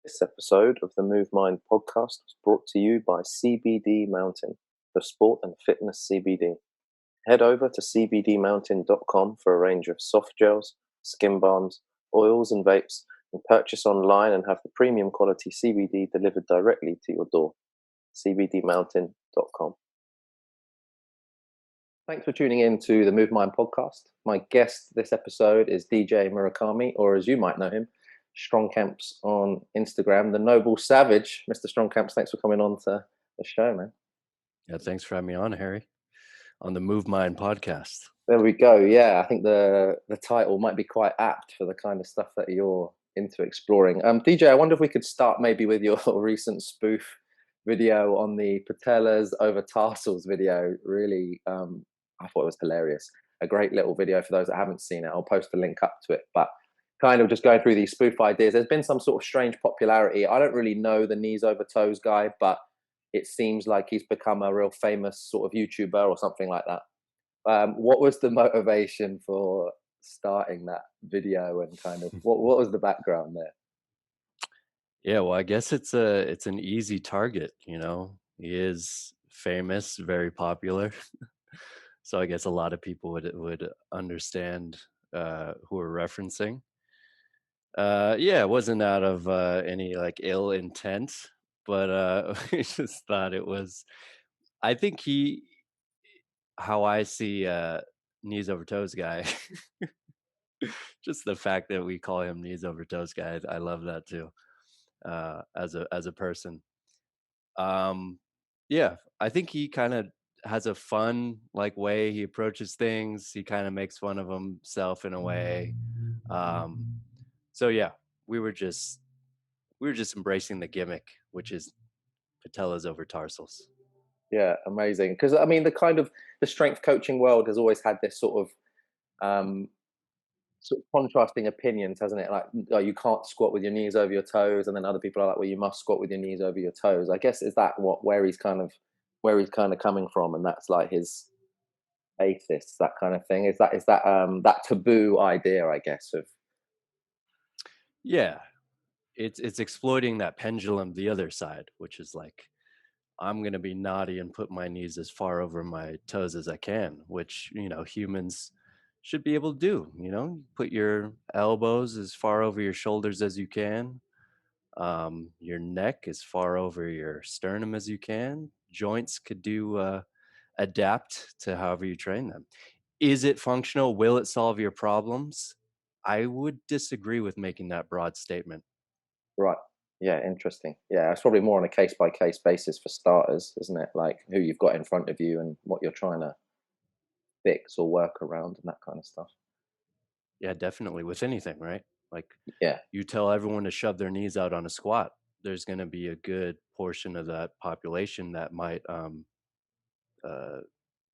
This episode of the Move Mind podcast was brought to you by CBD Mountain, the sport and fitness CBD. Head over to cbdmountain.com for a range of soft gels, skin balms, oils, and vapes, and purchase online and have the premium quality CBD delivered directly to your door. cbdmountain.com. Thanks for tuning in to the Move Mind podcast. My guest this episode is DJ Murakami, or as you might know him, Strongcamps on Instagram, the Noble Savage. Mr. Strongcamps, thanks for coming on to the show, man. Yeah, thanks for having me on, Harry, on the Move Mind podcast. There we go. Yeah, I think the title might be quite apt for the kind of stuff that you're into exploring. DJ, I wonder if we could start maybe with your recent spoof video on the Patellas over Tarsals video. Really, I thought it was hilarious. A great little video for those that haven't seen it. I'll post a link up to it, but kind of just going through these spoof ideas. There's been some sort of strange popularity. I don't really know the knees over toes guy, but it seems like he's become a real famous sort of YouTuber or something like that. What was the motivation for starting that video, and kind of what was the background there? Yeah, well, I guess it's an easy target, you know. He is famous, very popular. So I guess a lot of people would understand who we're referencing. Yeah, it wasn't out of any like ill intent, but we just thought it was. I think how I see knees over toes guy, just the fact that we call him knees over toes guy, I love that too. As a person, um, yeah, I think he kind of has a fun like way he approaches things. He kind of makes fun of himself in a way. Um, so yeah, we were just embracing the gimmick, which is patellas over tarsals. Yeah, amazing. Because I mean, the strength coaching world has always had this um, sort of contrasting opinions, hasn't it? Like, oh, you can't squat with your knees over your toes, and then other people are like, well, you must squat with your knees over your toes. I guess is that where he's kind of coming from, and that's like his atheists, that kind of thing. That taboo idea, I guess, of Yeah, it's exploiting that pendulum, the other side, which is like, I'm going to be naughty and put my knees as far over my toes as I can, which, you know, humans should be able to do. You know, put your elbows as far over your shoulders as you can, your neck as far over your sternum as you can. Joints could adapt to however you train them. Is it functional? Will it solve your problems? I would disagree with making that broad statement. right. Yeah, interesting. Yeah, it's probably more on a case by case basis for starters, isn't it? Like who you've got in front of you and what you're trying to fix or work around and that kind of stuff. Yeah, definitely with anything, right? Like, Yeah, you tell everyone to shove their knees out on a squat, there's going to be a good portion of that population that might uh,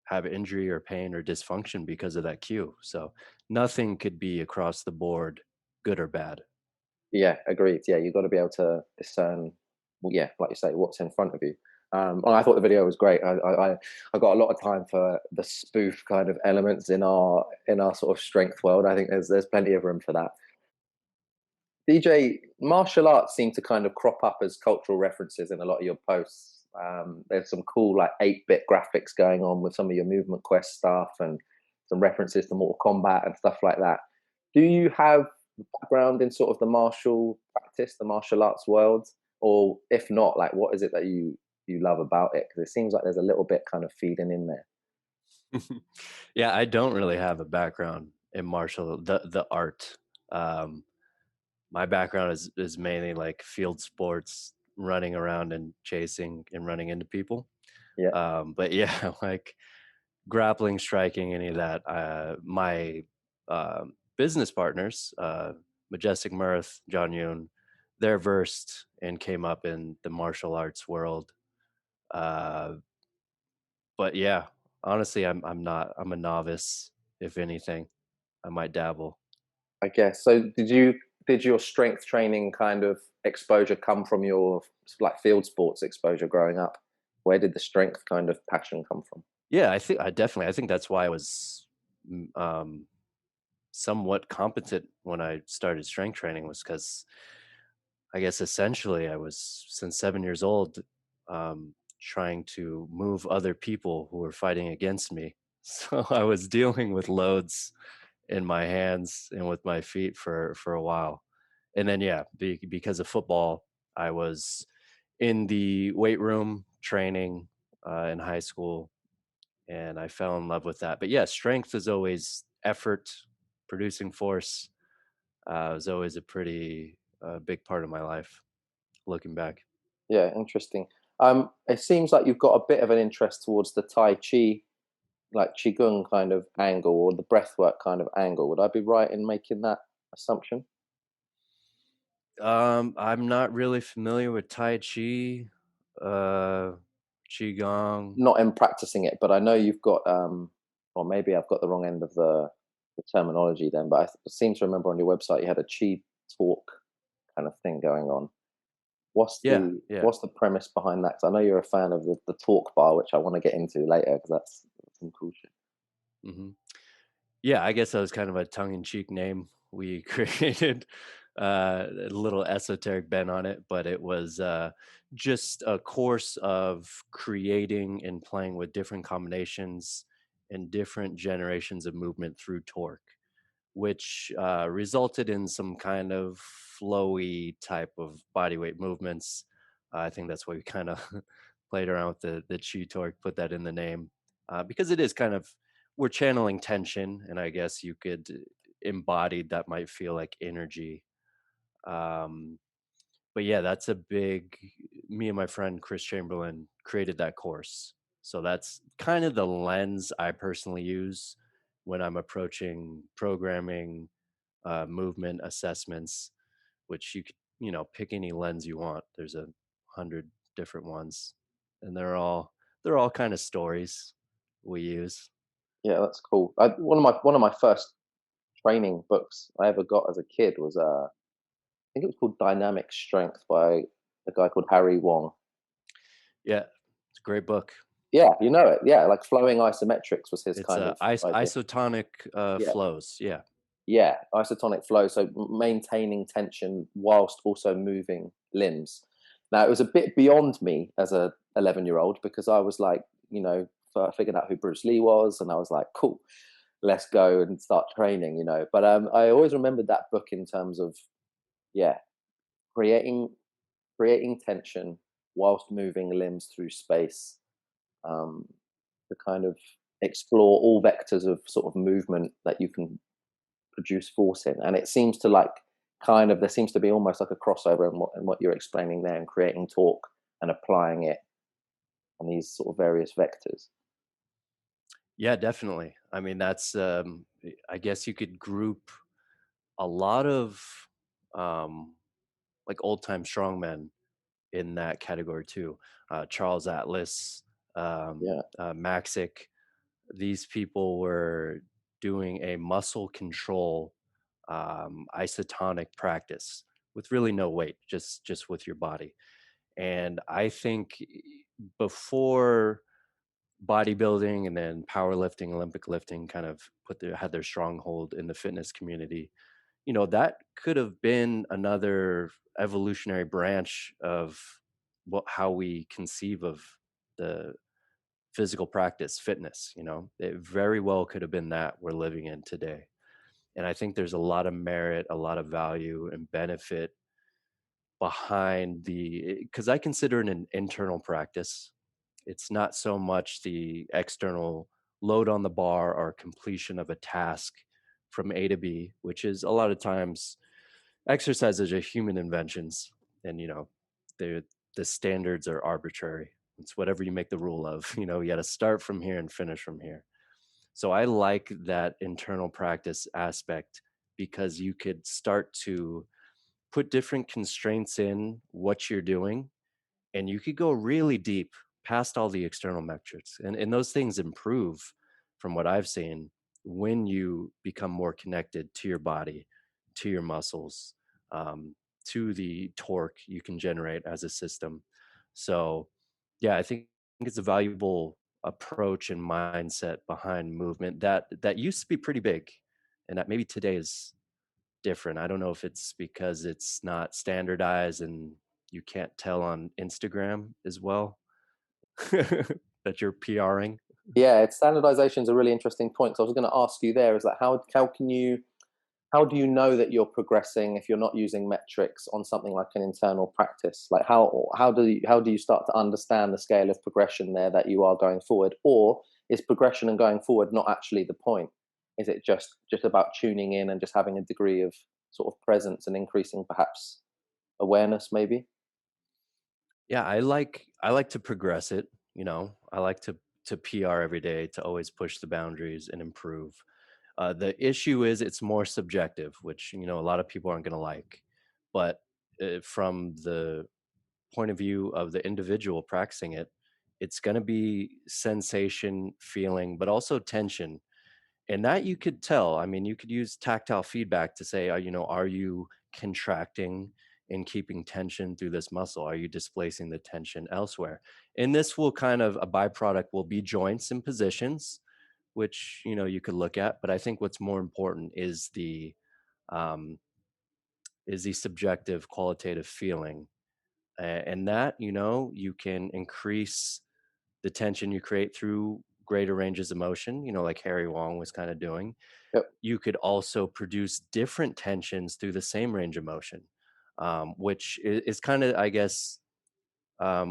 have injury or pain or dysfunction because of that cue. So nothing could be across the board good or bad. yeah, agreed. Yeah, you've got to be able to discern, well, yeah, like you say, what's in front of you. Well, I thought the video was great. I got a lot of time for the spoof kind of elements in our sort of strength world. I think there's plenty of room for that. DJ, martial arts seem to kind of crop up as cultural references in a lot of your posts. There's some cool like 8-bit graphics going on with some of your movement quest stuff and some references to Mortal Kombat and stuff like that. Do you have background in sort of the martial practice, the martial arts world, or if not, like what is it that you love about it? Because it seems like there's a little bit kind of feeding in there. Yeah, I don't really have a background in martial the art. Um, my background is mainly like field sports, running around and chasing and running into people. Yeah, But yeah, like grappling, striking, any of that. My business partners, Majestic Mirth, John Yoon, they're versed and came up in the martial arts world. Uh, but yeah, honestly, I'm not. I'm a novice. If anything, I might dabble. I guess. So did your strength training kind of exposure come from your like field sports exposure growing up? Where did the strength kind of passion come from? Yeah, I think that's why I was um, somewhat competent when I started strength training, was because I guess essentially I was since 7 years old, trying to move other people who were fighting against me. So I was dealing with loads in my hands and with my feet for a while. And then yeah, because of football, I was in the weight room training in high school, and I fell in love with that. But yeah, strength is always effort, producing force. Was always a pretty big part of my life. Looking back, Yeah, interesting. It seems like you've got a bit of an interest towards the Tai Chi, like Qigong kind of angle, or the breathwork kind of angle. Would I be right in making that assumption? I'm not really familiar with Tai Chi, uh, Qigong. Not in practicing it, but I know you've got, or maybe I've got the wrong end of the terminology then, but I seem to remember on your website you had a Chi talk kind of thing going on. Yeah, yeah. What's the premise behind that? 'Cause I know you're a fan of the talk bar, which I want to get into later because that's some cool shit. hmm Yeah, I guess that was kind of a tongue-in-cheek name we created, a little esoteric bent on it, but it was just a course of creating and playing with different combinations and different generations of movement through torque, which resulted in some kind of flowy type of body weight movements. I think that's why we kind of played around with the chi torque, put that in the name, because it is kind of we're channeling tension, and I guess you could embodied that might feel like energy. Um, but yeah, that's a big. Me and my friend Chris Chamberlain created that course, so that's kind of the lens I personally use when I'm approaching programming, movement assessments, which you could, pick any lens you want. There's 100 different ones, and they're all kind of stories we use. Yeah, that's cool. One of my first training books I ever got as a kid was I think it was called Dynamic Strength by a guy called Harry Wong. Yeah, it's a great book. Yeah, you know it. Yeah, like flowing isometrics was his It's kind of idea. isotonic Yeah, flows. Yeah, yeah, isotonic flow. So maintaining tension whilst also moving limbs. Now it was a bit beyond me as a 11-year-old because I was like, I figured out who Bruce Lee was, and I was like, cool, let's go and start training. But I always remembered that book in terms of, yeah, creating creating tension whilst moving limbs through space, um, to kind of explore all vectors of sort of movement that you can produce force in. And it seems to like there seems to be almost like a crossover in what you're explaining there and creating torque and applying it on these sort of various vectors. yeah, definitely. I mean, that's I guess you could group a lot of um, like old time strongmen in that category too. Charles Atlas, Yeah, Maxick. These people were doing a muscle control isotonic practice with really no weight, just with your body. And I think before bodybuilding and then powerlifting, Olympic lifting kind of had their stronghold in the fitness community, that could have been another evolutionary branch of how we conceive of the physical practice, fitness. It very well could have been that we're living in today. And I think there's a lot of merit, a lot of value and benefit behind because I consider it an internal practice. It's not so much the external load on the bar or completion of a task from A to B, which is a lot of times exercises are human inventions, and the standards are arbitrary. It's whatever you make the rule of. You got to start from here and finish from here. So I like that internal practice aspect because you could start to put different constraints in what you're doing, and you could go really deep past all the external metrics, and those things improve from what I've seen when you become more connected to your body, to your muscles, to the torque you can generate as a system. So yeah, I think it's a valuable approach and mindset behind movement that used to be pretty big, and that maybe today is different. I don't know if it's because it's not standardized and you can't tell on Instagram as well that you're PRing. Yeah, it's standardization is a really interesting point. So I was going to ask you there is that how can you how do you know that you're progressing if you're not using metrics on something like an internal practice? Like how do you start to understand the scale of progression there that you are going forward, or is progression and going forward not actually the point? Is it just about tuning in and just having a degree of sort of presence and increasing perhaps awareness, maybe? Yeah, I like to progress it, you know. I like to PR every day, to always push the boundaries and improve. The issue is it's more subjective, which, you know, a lot of people aren't going to like. But from the point of view of the individual practicing it, it's going to be sensation, feeling, but also tension. And that you could tell. I mean, you could use tactile feedback to say, you know, are you contracting and keeping tension through this muscle? Are you displacing the tension elsewhere? And this will kind of, a byproduct will be joints and positions, which, you know, you could look at. But I think what's more important um, is the subjective qualitative feeling. And that, you know, you can increase the tension you create through greater ranges of motion, you know, like Harry Wong was kind of doing. Yep. You could also produce different tensions through the same range of motion, which is kind of, I guess,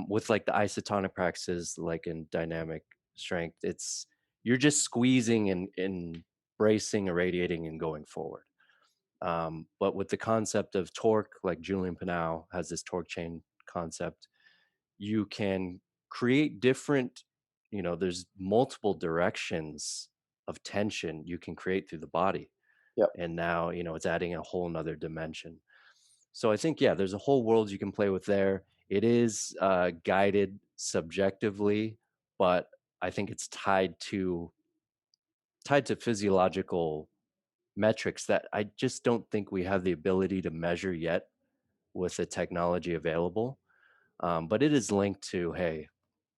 with like the isotonic practices, like in dynamic strength, it's you're just squeezing and bracing, irradiating, and going forward. But with the concept of torque, like Julian Pineau has this torque chain concept, you can create different, you know, there's multiple directions of tension you can create through the body. Yep. And now, you know, it's adding a whole nother dimension. So I think, yeah, there's a whole world you can play with there. It is guided subjectively, but I think it's tied to physiological metrics that I just don't think we have the ability to measure yet with the technology available. But it is linked to, hey,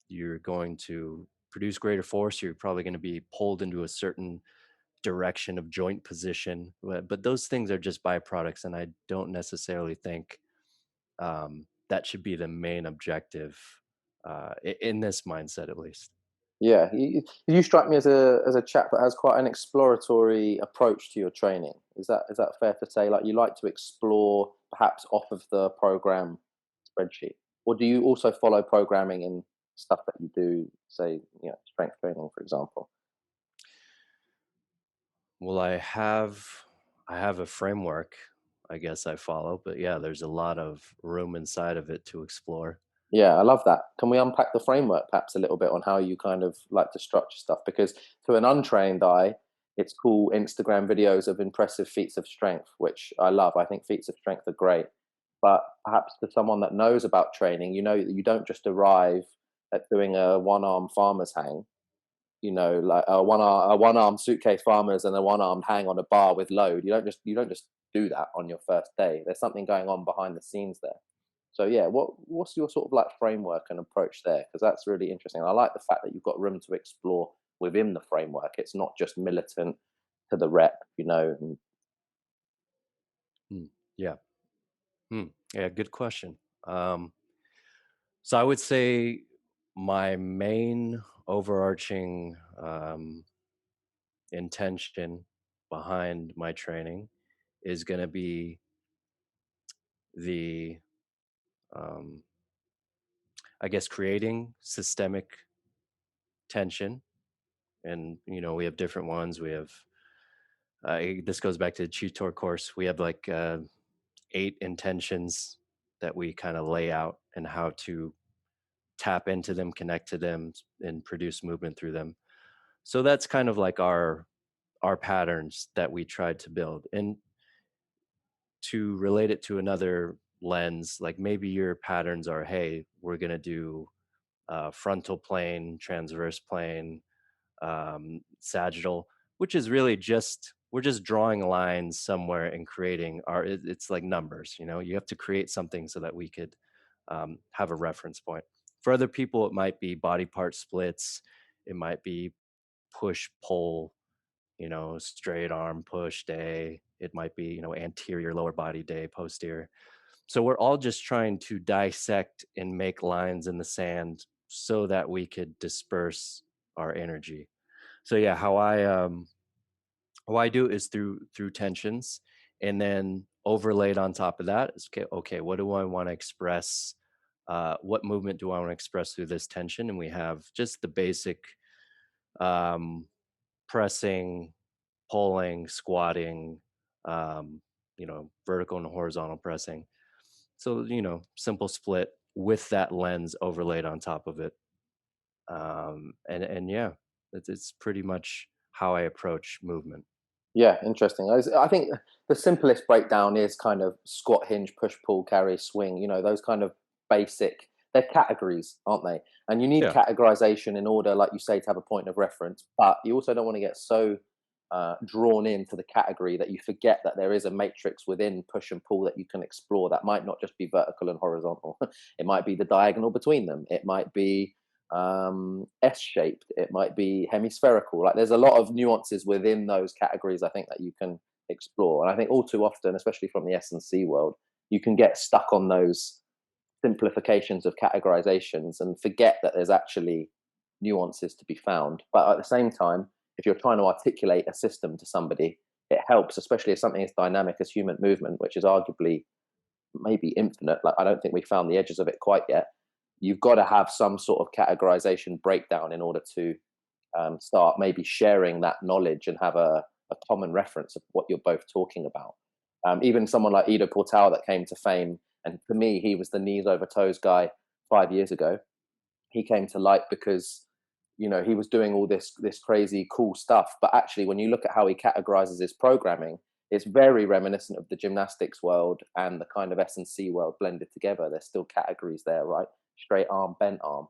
you're going to produce greater force. You're probably going to be pulled into a certain direction of joint position. But those things are just byproducts. And I don't necessarily think that should be the main objective in this mindset, at least. Yeah, you strike me as a chap that has quite an exploratory approach to your training. Is that fair to say? Like you like to explore perhaps off of the program spreadsheet, or do you also follow programming in stuff that you do, say, strength training, for example? Well, I have a framework, I guess I follow, but yeah, there's a lot of room inside of it to explore. Yeah, I love that. Can we unpack the framework perhaps a little bit on how you kind of like to structure stuff? Because to an untrained eye, it's cool Instagram videos of impressive feats of strength, which I love. I think feats of strength are great. But perhaps to someone that knows about training, you know that you don't just arrive at doing a one-arm farmer's hang, like a one-arm suitcase farmers and a one-armed hang on a bar with load. You don't just do that on your first day. There's something going on behind the scenes there. So yeah, what's your sort of like framework and approach there? Because that's really interesting. I like the fact that you've got room to explore within the framework. It's not just militant to the rep. And Hmm, yeah. Hmm, yeah, good question. Um, so I would say my main overarching intention behind my training is going to be the, um, I guess, creating systemic tension. And, you know, we have different ones. We have, this goes back to the tutor course. We have like 8 intentions that we kind of lay out and how to tap into them, connect to them, and produce movement through them. So that's kind of like our patterns that we tried to build. And to relate it to another lens, like maybe your patterns are, hey, we're going to do frontal plane, transverse plane, sagittal, which is really just, we're just drawing lines somewhere and creating it's like numbers, you know, you have to create something so that we could have a reference point. For other people, it might be body part splits, it might be push pull, you know, straight arm push day. It might be, anterior lower body day, posterior. So we're all just trying to dissect and make lines in the sand so that we could disperse our energy. So yeah, how I do it is through tensions, and then overlaid on top of that is okay, what do I want to express? What movement do I want to express through this tension? And we have just the basic um, pressing, pulling, squatting, vertical and horizontal pressing. So, simple split with that lens overlaid on top of it. And yeah, it's pretty much how I approach movement. Yeah, interesting. I think the simplest breakdown is kind of squat, hinge, push, pull, carry, swing. You know, those kind of basic. They're categories, aren't they? And you need Yeah. categorization in order, like you say, to have a point of reference. But you also don't want to get so drawn into the category that you forget that there is a matrix within push and pull that you can explore. That might not just be vertical and horizontal. It might be the diagonal between them. It might be S-shaped. It might be hemispherical. Like there's a lot of nuances within those categories. I think that you can explore, and I think all too often, especially from the S&C world, you can get stuck on those simplifications of categorizations and forget that there's actually nuances to be found. But at the same time, if you're trying to articulate a system to somebody, it helps, especially if something as dynamic as human movement, which is arguably maybe infinite. Like I don't think we found the edges of it quite yet. You've got to have some sort of categorization breakdown in order to start maybe sharing that knowledge and have a common reference of what you're both talking about. Even someone like Ido Portal that came to fame, and for me, he was the knees over toes guy 5 years ago. He came to light because he was doing all this crazy cool stuff, but actually when you look at how he categorizes his programming, it's very reminiscent of the gymnastics world and the kind of S&C world blended together. There's still categories there, right? Straight arm, bent arm,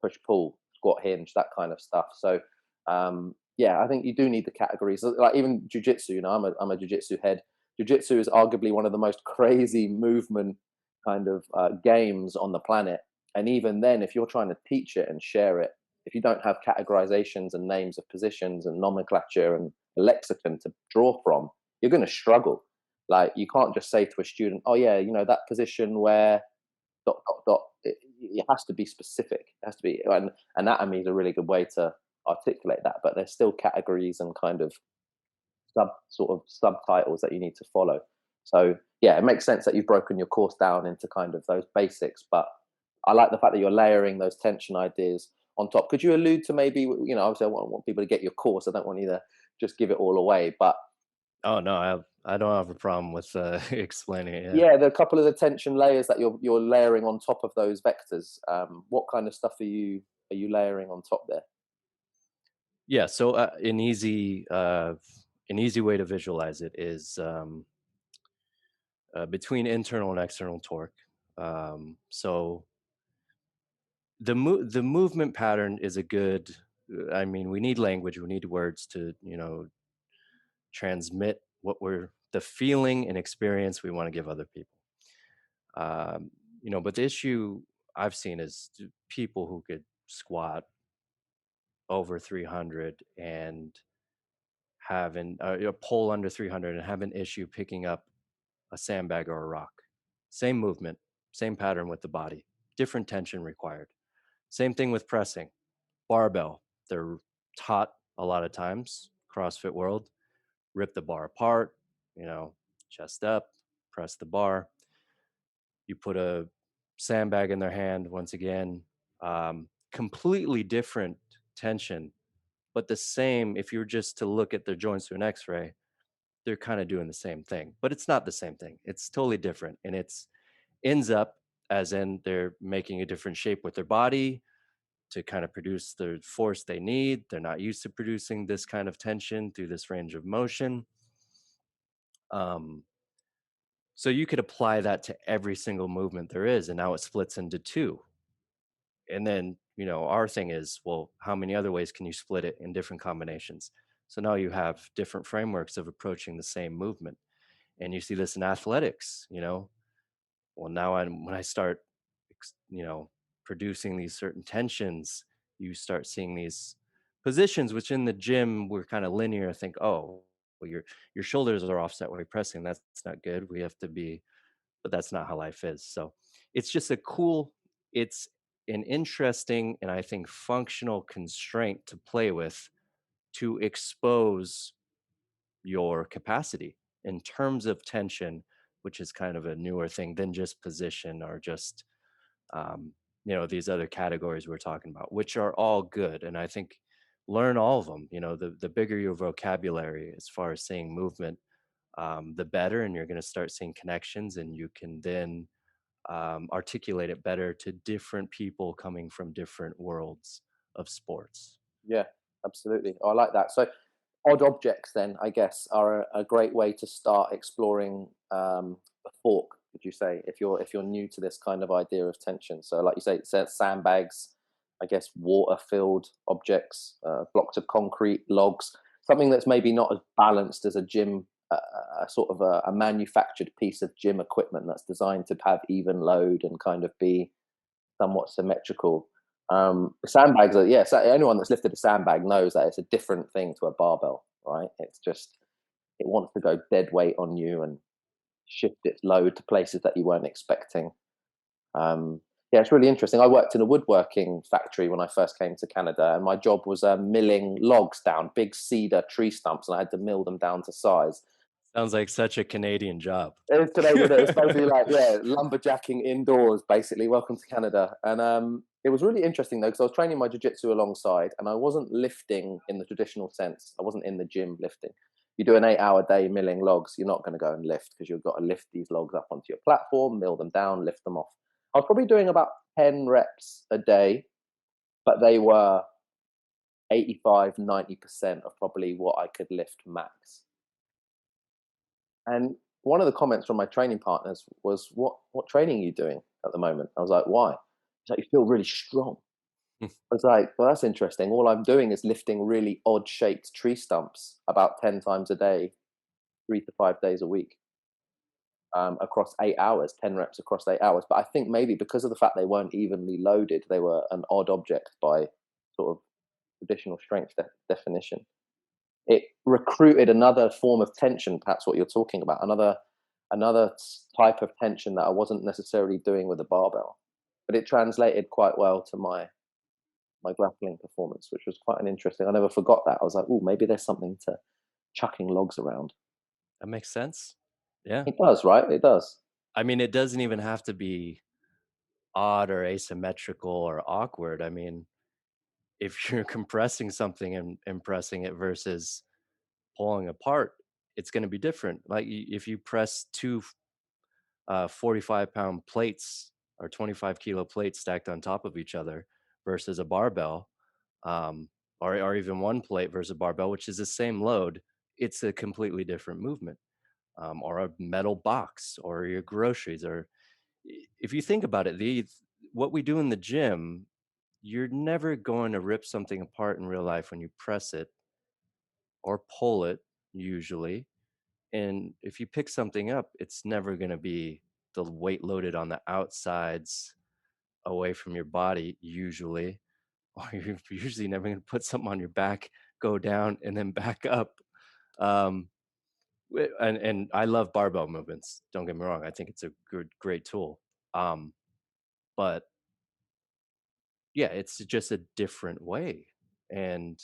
push pull, squat hinge, that kind of stuff. So yeah, I think you do need the categories. Like even jujitsu, I'm a jujitsu head. Jujitsu is arguably one of the most crazy movement kind of games on the planet. And even then, if you're trying to teach it and share it, if you don't have categorizations and names of positions and nomenclature and lexicon to draw from, you're going to struggle. Like you can't just say to a student, "Oh yeah, that position where dot dot dot." It has to be specific. It has to be, and anatomy is a really good way to articulate that. But there's still categories and kind of sort of subtitles that you need to follow. So yeah, it makes sense that you've broken your course down into kind of those basics. But I like the fact that you're layering those tension ideas on top. Could you allude to maybe, obviously I want people to get your course. I don't want you to just give it all away, but Oh no, I don't have a problem with explaining it. Yeah. yeah, the couple of the tension layers that you're layering on top of those vectors. What kind of stuff are you layering on top there? Yeah. So an easy way to visualize it is between internal and external torque. So the movement pattern is a good. I mean, we need language, we need words to transmit the feeling and experience we want to give other people. But the issue I've seen is people who could squat over 300 and pull under 300 and have an issue picking up a sandbag or a rock. Same movement, same pattern with the body, different tension required. Same thing with pressing. Barbell, they're taught a lot of times, CrossFit world, rip the bar apart, chest up, press the bar. You put a sandbag in their hand, once again, completely different tension, but the same. If you were just to look at their joints through an x-ray, they're kind of doing the same thing, but it's not the same thing. It's totally different. And it's ends up as in they're making a different shape with their body to kind of produce the force they need. They're not used to producing this kind of tension through this range of motion. Um, so you could apply that to every single movement there is, and now it splits into two. And then, our thing is, well, how many other ways can you split it in different combinations? So now you have different frameworks of approaching the same movement. And you see this in athletics, well, now when I start, ex- you know, producing these certain tensions, you start seeing these positions, which in the gym were kind of linear. I think, oh, well, your shoulders are offset when you're pressing. That's not good. We have to be, but that's not how life is. So it's just a cool, it's an interesting and I think functional constraint to play with to expose your capacity in terms of tension, which is kind of a newer thing than just position or just um, these other categories we're talking about, which are all good. And I think learn all of them. The bigger your vocabulary as far as seeing movement, the better, and you're going to start seeing connections, and you can then articulate it better to different people coming from different worlds of sports. Yeah, absolutely. I like that. So odd objects then, I guess, are a great way to start exploring the fork, would you say, if you're new to this kind of idea of tension. So like you say, it says sandbags, I guess water filled objects, blocks of concrete, logs, something that's maybe not as balanced as a gym, a sort of a manufactured piece of gym equipment that's designed to have even load and kind of be somewhat symmetrical. Sandbags are, yeah, so anyone that's lifted a sandbag knows that it's a different thing to a barbell, right? It's just, it wants to go dead weight on you and shift its load to places that you weren't expecting. Yeah, it's really interesting. I worked in a woodworking factory when I first came to Canada, and my job was milling logs down, big cedar tree stumps, and I had to mill them down to size. Sounds like such a Canadian job. It is today, but it's supposed to be like, yeah, lumberjacking indoors, basically. Welcome to Canada. And it was really interesting though, because I was training my jiu-jitsu alongside, and I wasn't lifting in the traditional sense. I wasn't in the gym lifting. You do an 8-hour day milling logs, you're not going to go and lift, because you've got to lift these logs up onto your platform, mill them down, lift them off. I was probably doing about 10 reps a day, but they were 85, 90% of probably what I could lift max. And one of the comments from my training partners was, "What training are you doing at the moment?" I was like, "Why?" He's like, "You feel really strong." I was like, "Well, that's interesting. All I'm doing is lifting really odd shaped tree stumps about 10 times a day, 3 to 5 days a week, across 8 hours, 10 reps across 8 hours." But I think maybe because of the fact they weren't evenly loaded, they were an odd object by sort of traditional strength definition. It recruited another form of tension, perhaps what you're talking about, another type of tension that I wasn't necessarily doing with a barbell, but it translated quite well to my grappling performance, which was quite an interesting. I never forgot that. I was like, oh, maybe there's something to chucking logs around. That makes sense. Yeah. It does, right? It does. I mean, it doesn't even have to be odd or asymmetrical or awkward. I mean, if you're compressing something and pressing it versus pulling apart, it's going to be different. Like if you press two 45-pound plates or 25-kilo plates stacked on top of each other versus a barbell, um, or even one plate versus a barbell, which is the same load, it's a completely different movement. Or a metal box or your groceries, or if you think about it, what we do in the gym, you're never going to rip something apart in real life when you press it or pull it usually. And if you pick something up, it's never going to be the weight loaded on the outsides away from your body usually, or you're usually never going to put something on your back, go down and then back up. um, and I love barbell movements, don't get me wrong, I think it's a good great tool. But yeah, it's just a different way. And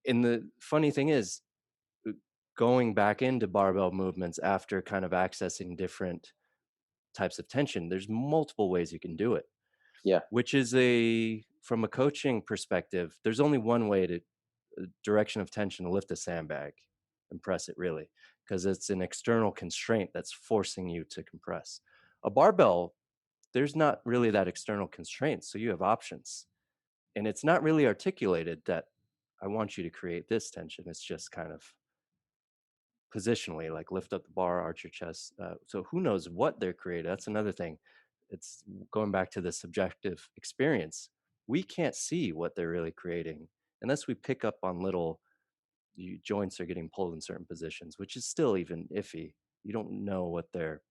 the funny thing is, uh, going back into barbell movements after kind of accessing different types of tension, there's multiple ways you can do it, Yeah, which is a from a coaching perspective, there's only one way to direction of tension to lift a sandbag and press it, really, because it's an external constraint that's forcing you to compress. A barbell, there's not really that external constraint, so you have options. And it's not really articulated that I want you to create this tension. It's just kind of positionally, like lift up the bar, arch your chest. So who knows what they're creating? That's another thing. It's going back to the subjective experience. We can't see what they're really creating unless we pick up on little joints are getting pulled in certain positions, which is still even iffy. You don't know what they're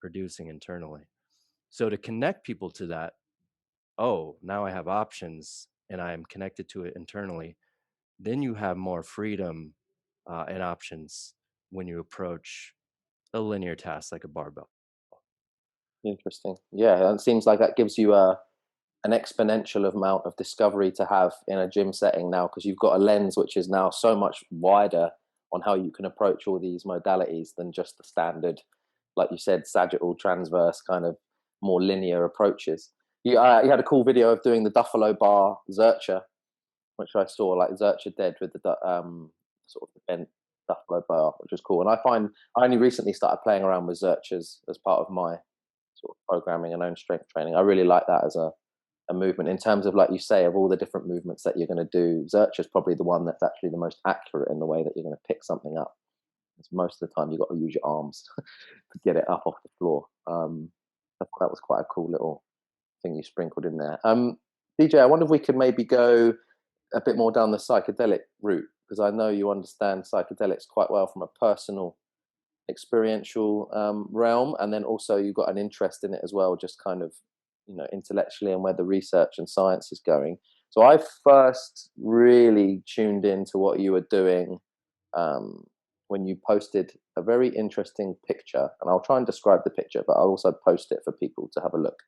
producing internally. So to connect people to that, oh, now I have options and I'm connected to it internally, then you have more freedom and options when you approach a linear task like a barbell. Interesting. Yeah, and it seems like that gives you a an exponential amount of discovery to have in a gym setting now, because you've got a lens which is now so much wider on how you can approach all these modalities than just the standard, like you said, sagittal transverse kind of more linear approaches. You had a cool video of doing the Duffalo bar Zercher, which I saw, like Zercher dead with the sort of the bent Duffalo bar, which was cool. And I find I only recently started playing around with Zerchers as part of my sort of programming and own strength training. I really like that as a movement in terms of, like you say, of all the different movements that you're going to do. Zercher is probably the one that's actually the most accurate in the way that you're going to pick something up. Because most of the time you've got to use your arms to get it up off the floor. I thought that was quite a cool little thing you sprinkled in there. DJ, I wonder if we could maybe go a bit more down the psychedelic route, because I know you understand psychedelics quite well from a personal experiential realm, and then also you've got an interest in it as well, just kind of, you know, intellectually, and where the research and science is going. So I first really tuned into what you were doing when you posted a very interesting picture, and I'll try and describe the picture, but I'll also post it for people to have a look.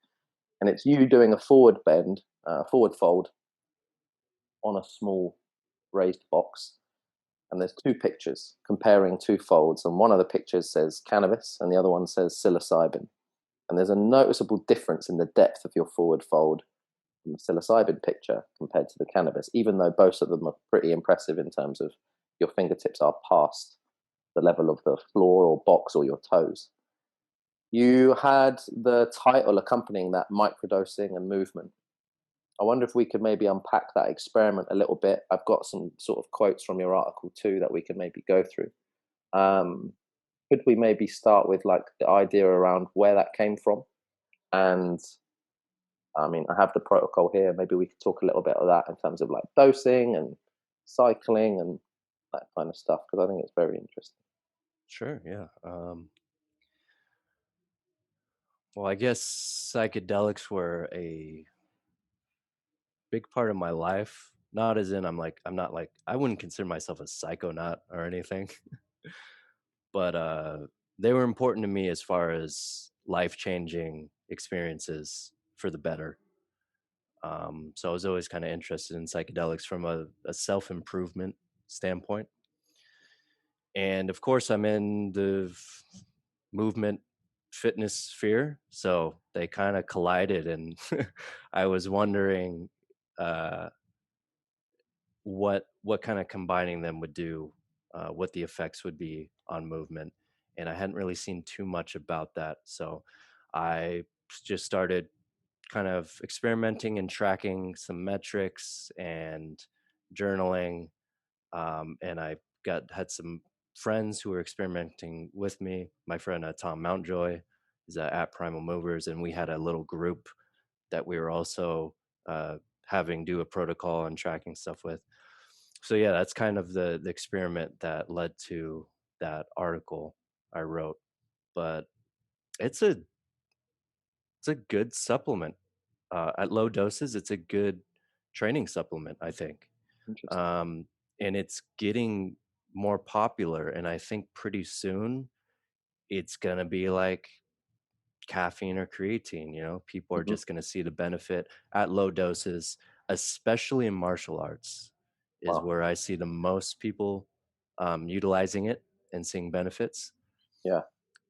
And it's you doing a forward bend, forward fold on a small raised box, and there's two pictures comparing two folds, and one of the pictures says cannabis and the other one says psilocybin. And there's a noticeable difference in the depth of your forward fold from the psilocybin picture compared to the cannabis, even though both of them are pretty impressive in terms of your fingertips are past the level of the floor or box or your toes. You had the title accompanying that, Microdosing and Movement. I wonder if we could maybe unpack that experiment a little bit. I've got some sort of quotes from your article too that we can maybe go through. Um, could we maybe start with like the idea around where that came from? And I mean, I have the protocol here. Maybe we could talk a little bit of that in terms of like dosing and cycling and that kind of stuff, because I think it's very interesting. Sure, yeah. Well, I guess psychedelics were a big part of my life. Not as in I'm not like I wouldn't consider myself a psychonaut or anything, but they were important to me as far as life-changing experiences for the better. So I was always kind of interested in psychedelics from a self-improvement standpoint. And of course, I'm in the movement fitness sphere, so they kind of collided. And I was wondering uh, what kind of combining them would do, what the effects would be on movement. And I hadn't really seen too much about that, so I just started kind of experimenting and tracking some metrics and journaling. And I had some friends who were experimenting with me. My friend Tom Mountjoy is at Primal Movers, and we had a little group that we were also having do a protocol and tracking stuff with. So yeah, that's kind of the experiment that led to that article I wrote. But it's a it's a good supplement. At low doses, it's a good training supplement, I think. Interesting. um, and it's getting more popular. And I think pretty soon it's gonna be like caffeine or creatine. You know, people are Hmm. just gonna see the benefit at low doses, especially in martial arts, is Wow. where I see the most people utilizing it and seeing benefits. Yeah.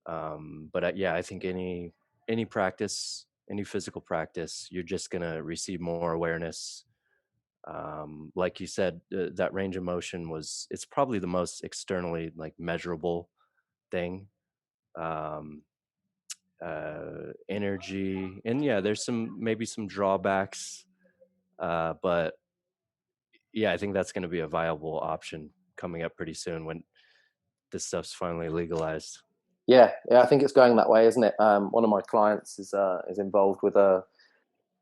But yeah, I think any practice, any physical practice, you're just gonna receive more awareness. Like you said, that range of motion it's probably the most externally like measurable thing. um Energy, and yeah, there's maybe some drawbacks, but yeah, I think that's going to be a viable option coming up pretty soon when this stuff's finally legalized. Yeah, yeah, I think it's going that way, isn't it? One of my clients is involved with a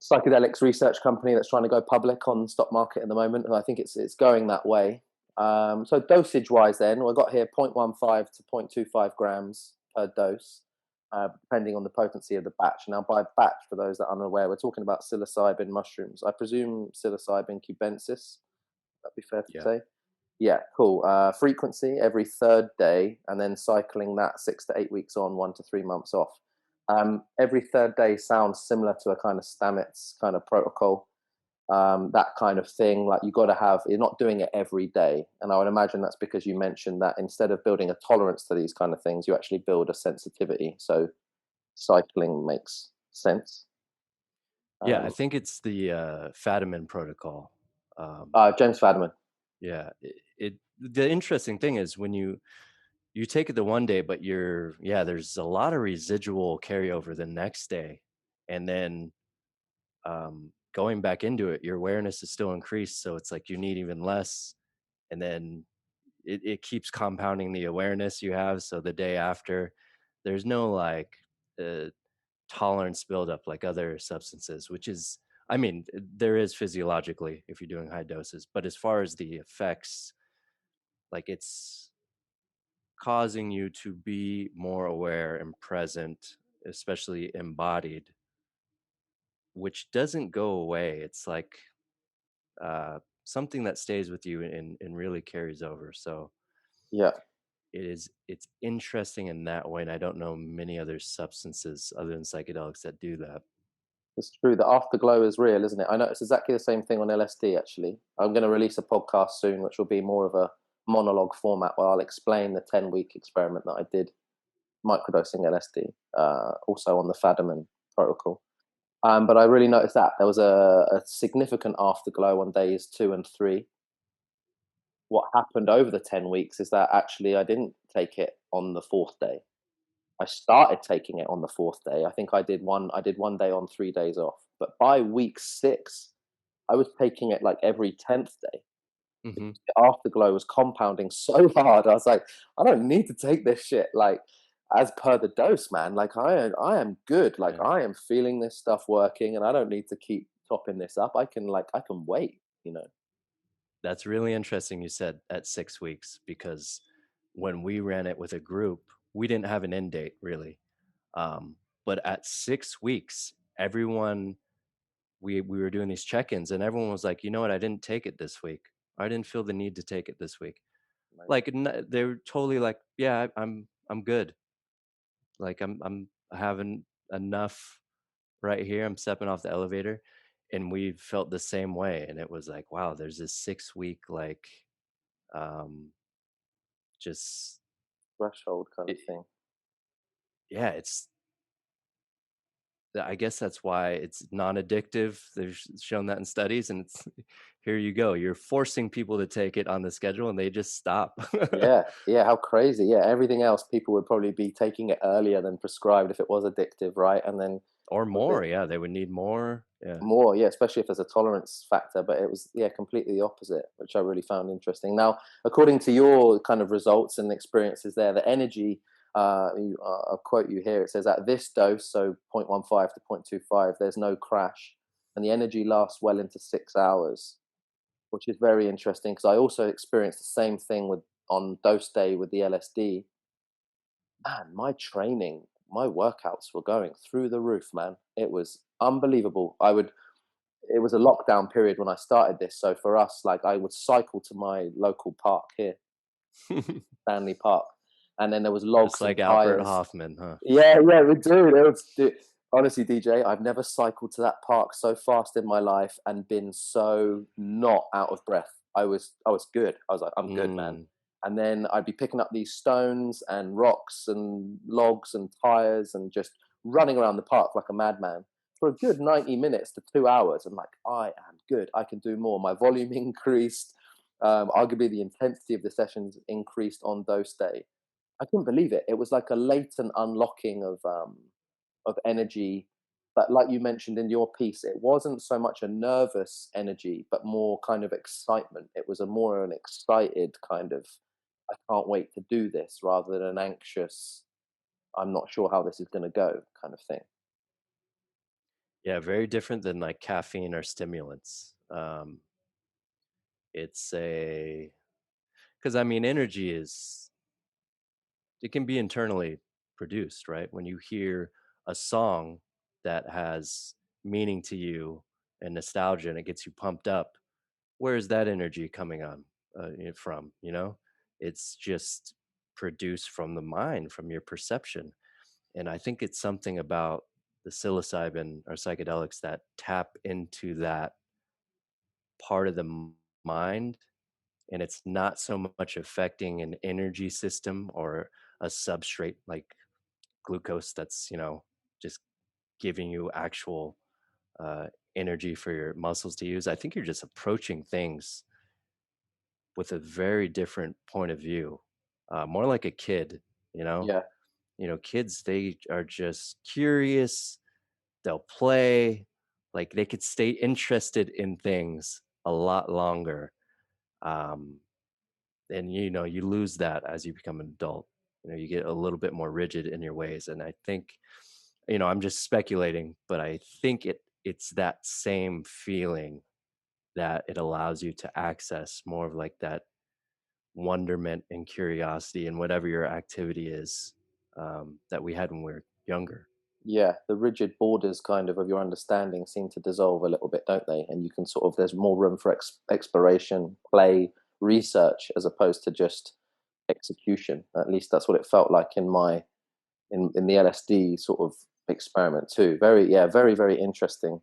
psychedelics research company that's trying to go public on the stock market at the moment, and I think it's going that way. So dosage wise, then we've got here 0.15 to 0.25 grams per dose, depending on the potency of the batch. Now, by batch, for those that are unaware, we're talking about psilocybin mushrooms. I presume psilocybin cubensis. That'd be fair to Yeah, say. Yeah, cool. Frequency every third day, and then cycling that 6 to 8 weeks on, 1 to 3 months off. Every third day sounds similar to a kind of Stamets kind of protocol, that kind of thing. Like you got to have, you're not doing it every day. And I would imagine that's because you mentioned that instead of building a tolerance to these kind of things, you actually build a sensitivity. So cycling makes sense. Yeah, I Um, think it's the Fadiman protocol. James Fadiman. Yeah, the interesting thing is when you take it the one day, but there's a lot of residual carryover the next day, and then going back into it, your awareness is still increased, so it's like you need even less, and then it keeps compounding the awareness you have. So the day after, there's no like uh, tolerance buildup like other substances, which is, I mean, there is physiologically if you're doing high doses, but as far as the effects, like it's causing you to be more aware and present, especially embodied, which doesn't go away. It's like something that stays with you and really carries over. So Yeah. it's interesting in that way, and I don't know many other substances other than psychedelics that do that. It's true. The afterglow is real, isn't it? I know it's exactly the same thing on LSD, actually. I'm going to release a podcast soon, which will be more of a monologue format where I'll explain the 10-week experiment that I did microdosing LSD, also on the Fadiman protocol. But I really noticed that there was a significant afterglow on days 2 and 3. What happened over the 10 weeks is that actually I didn't take it on the fourth day. I started taking it on the fourth day. I think I did one day on, 3 days off. But by week 6, I was taking it like every 10th day. Hmm. The afterglow was compounding so hard. I was like, I don't need to take this shit like as per the dose, man. Like I am good. Like Yeah, I am feeling this stuff working and I don't need to keep topping this up. I can wait. that's really interesting you said at 6 weeks, because when we ran it with a group, we didn't have an end date really. um, but at 6 weeks, everyone, we were doing these check-ins, and everyone was like, you know what, I didn't take it this week. I didn't feel the need to take it this week. Amazing. Like they were totally like, yeah, I'm good. Like I'm having enough right here. I'm stepping off the elevator, and we felt the same way. And it was like, wow, there's this 6 week like um just Threshold kind of it, thing. yeah, it's, I guess that's why it's non-addictive. They've shown that in studies, and it's here you go. You're forcing people to take it on the schedule, and they just stop. Yeah, yeah, how crazy. Yeah, everything else people would probably be taking it earlier than prescribed if it was addictive, right? And then Or with it more, yeah, they would need more. Yeah. more, yeah, especially if there's a tolerance factor, but it was, yeah, completely the opposite, which I really found interesting. Now, according to your kind of results and experiences there, the energy, I'll quote you here, it says at this dose, so 0.15 to 0.25, there's no crash, and the energy lasts well into 6 hours, which is very interesting because I also experienced the same thing with on dose day with the LSD. Man, my training, my workouts were going through the roof, man. It was unbelievable. It was a lockdown period when I started this. So for us, like I would cycle to my local park here, Stanley Park, and then there was Just logs and like Albert tires. Hoffman, huh? Yeah, yeah, we do. Honestly, DJ, I've never cycled to that park so fast in my life and been so not out of breath. I was good. I was like, I'm good, man. Mm. And then I'd be picking up these stones and rocks and logs and tires and just running around the park like a madman for a good 90 minutes to 2 hours. I'm like, I am good. I can do more. My volume increased. Arguably, the intensity of the sessions increased on dose day. I couldn't believe it. It was like a latent unlocking of energy. But like you mentioned in your piece, it wasn't so much a nervous energy, but more kind of excitement. It was a more an excited kind of, I can't wait to do this, rather than an anxious, I'm not sure how this is going to go kind of thing. Yeah, very different than like caffeine or stimulants. It's a, because I mean, energy is, it can be internally produced, right? When you hear a song that has meaning to you and nostalgia and it gets you pumped up, where is that energy coming on? from, you know? It's just produced from the mind, from your perception. And I think it's something about the psilocybin or psychedelics that tap into that part of the mind, and it's not so much affecting an energy system or a substrate like glucose that's, just giving you actual uh, energy for your muscles to use. I think you're just approaching things with a very different point of view, more like a kid, you know? Yeah, Kids, they are just curious, they'll play, like they could stay interested in things a lot longer. Um, and you lose that as you become an adult. You get a little bit more rigid in your ways. And I think, I'm just speculating, but I think it's that same feeling that it allows you to access more of like that wonderment and curiosity in whatever your activity is, that we had when we were younger. yeah. The rigid borders kind of your understanding seem to dissolve a little bit, don't they? And you can sort of there's more room for exploration, play, research, as opposed to just execution. At least that's what it felt like in my in the LSD sort of experiment too. Very, yeah, very, very interesting.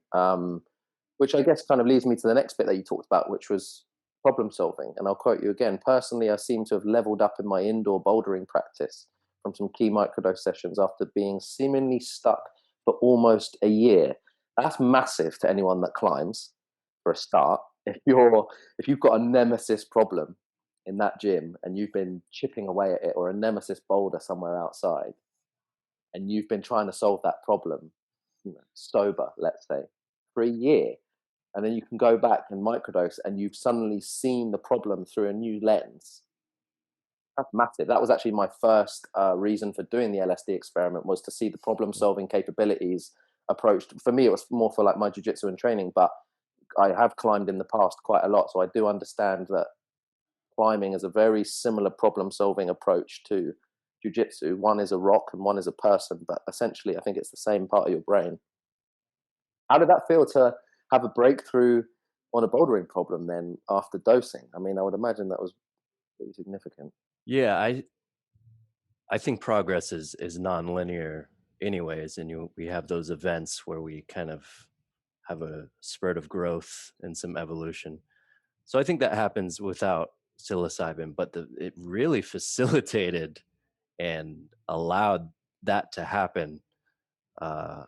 Which I guess kind of leads me to the next bit that you talked about, which was problem solving. And I'll quote you again. Personally, I seem to have leveled up in my indoor bouldering practice from some key microdose sessions after being seemingly stuck for almost a year. That's massive to anyone that climbs for a start. If you've got a nemesis problem in that gym and you've been chipping away at it, or a nemesis boulder somewhere outside, and you've been trying to solve that problem, sober, let's say, for a year, and then you can go back and microdose, and you've suddenly seen the problem through a new lens. That's massive. That was actually my first reason for doing the LSD experiment, was to see the problem-solving capabilities approached. For me, it was more for like my jiu-jitsu and training, but I have climbed in the past quite a lot, so I do understand that climbing is a very similar problem-solving approach to jiu-jitsu. One is a rock and one is a person, but essentially, I think it's the same part of your brain. How did that feel to have a breakthrough on a bouldering problem then after dosing? I mean, I would imagine that was pretty significant. Yeah, I think progress is non-linear anyways, and we have those events where we kind of have a spurt of growth and some evolution. So I think that happens without psilocybin, but it really facilitated and allowed that to happen, uh,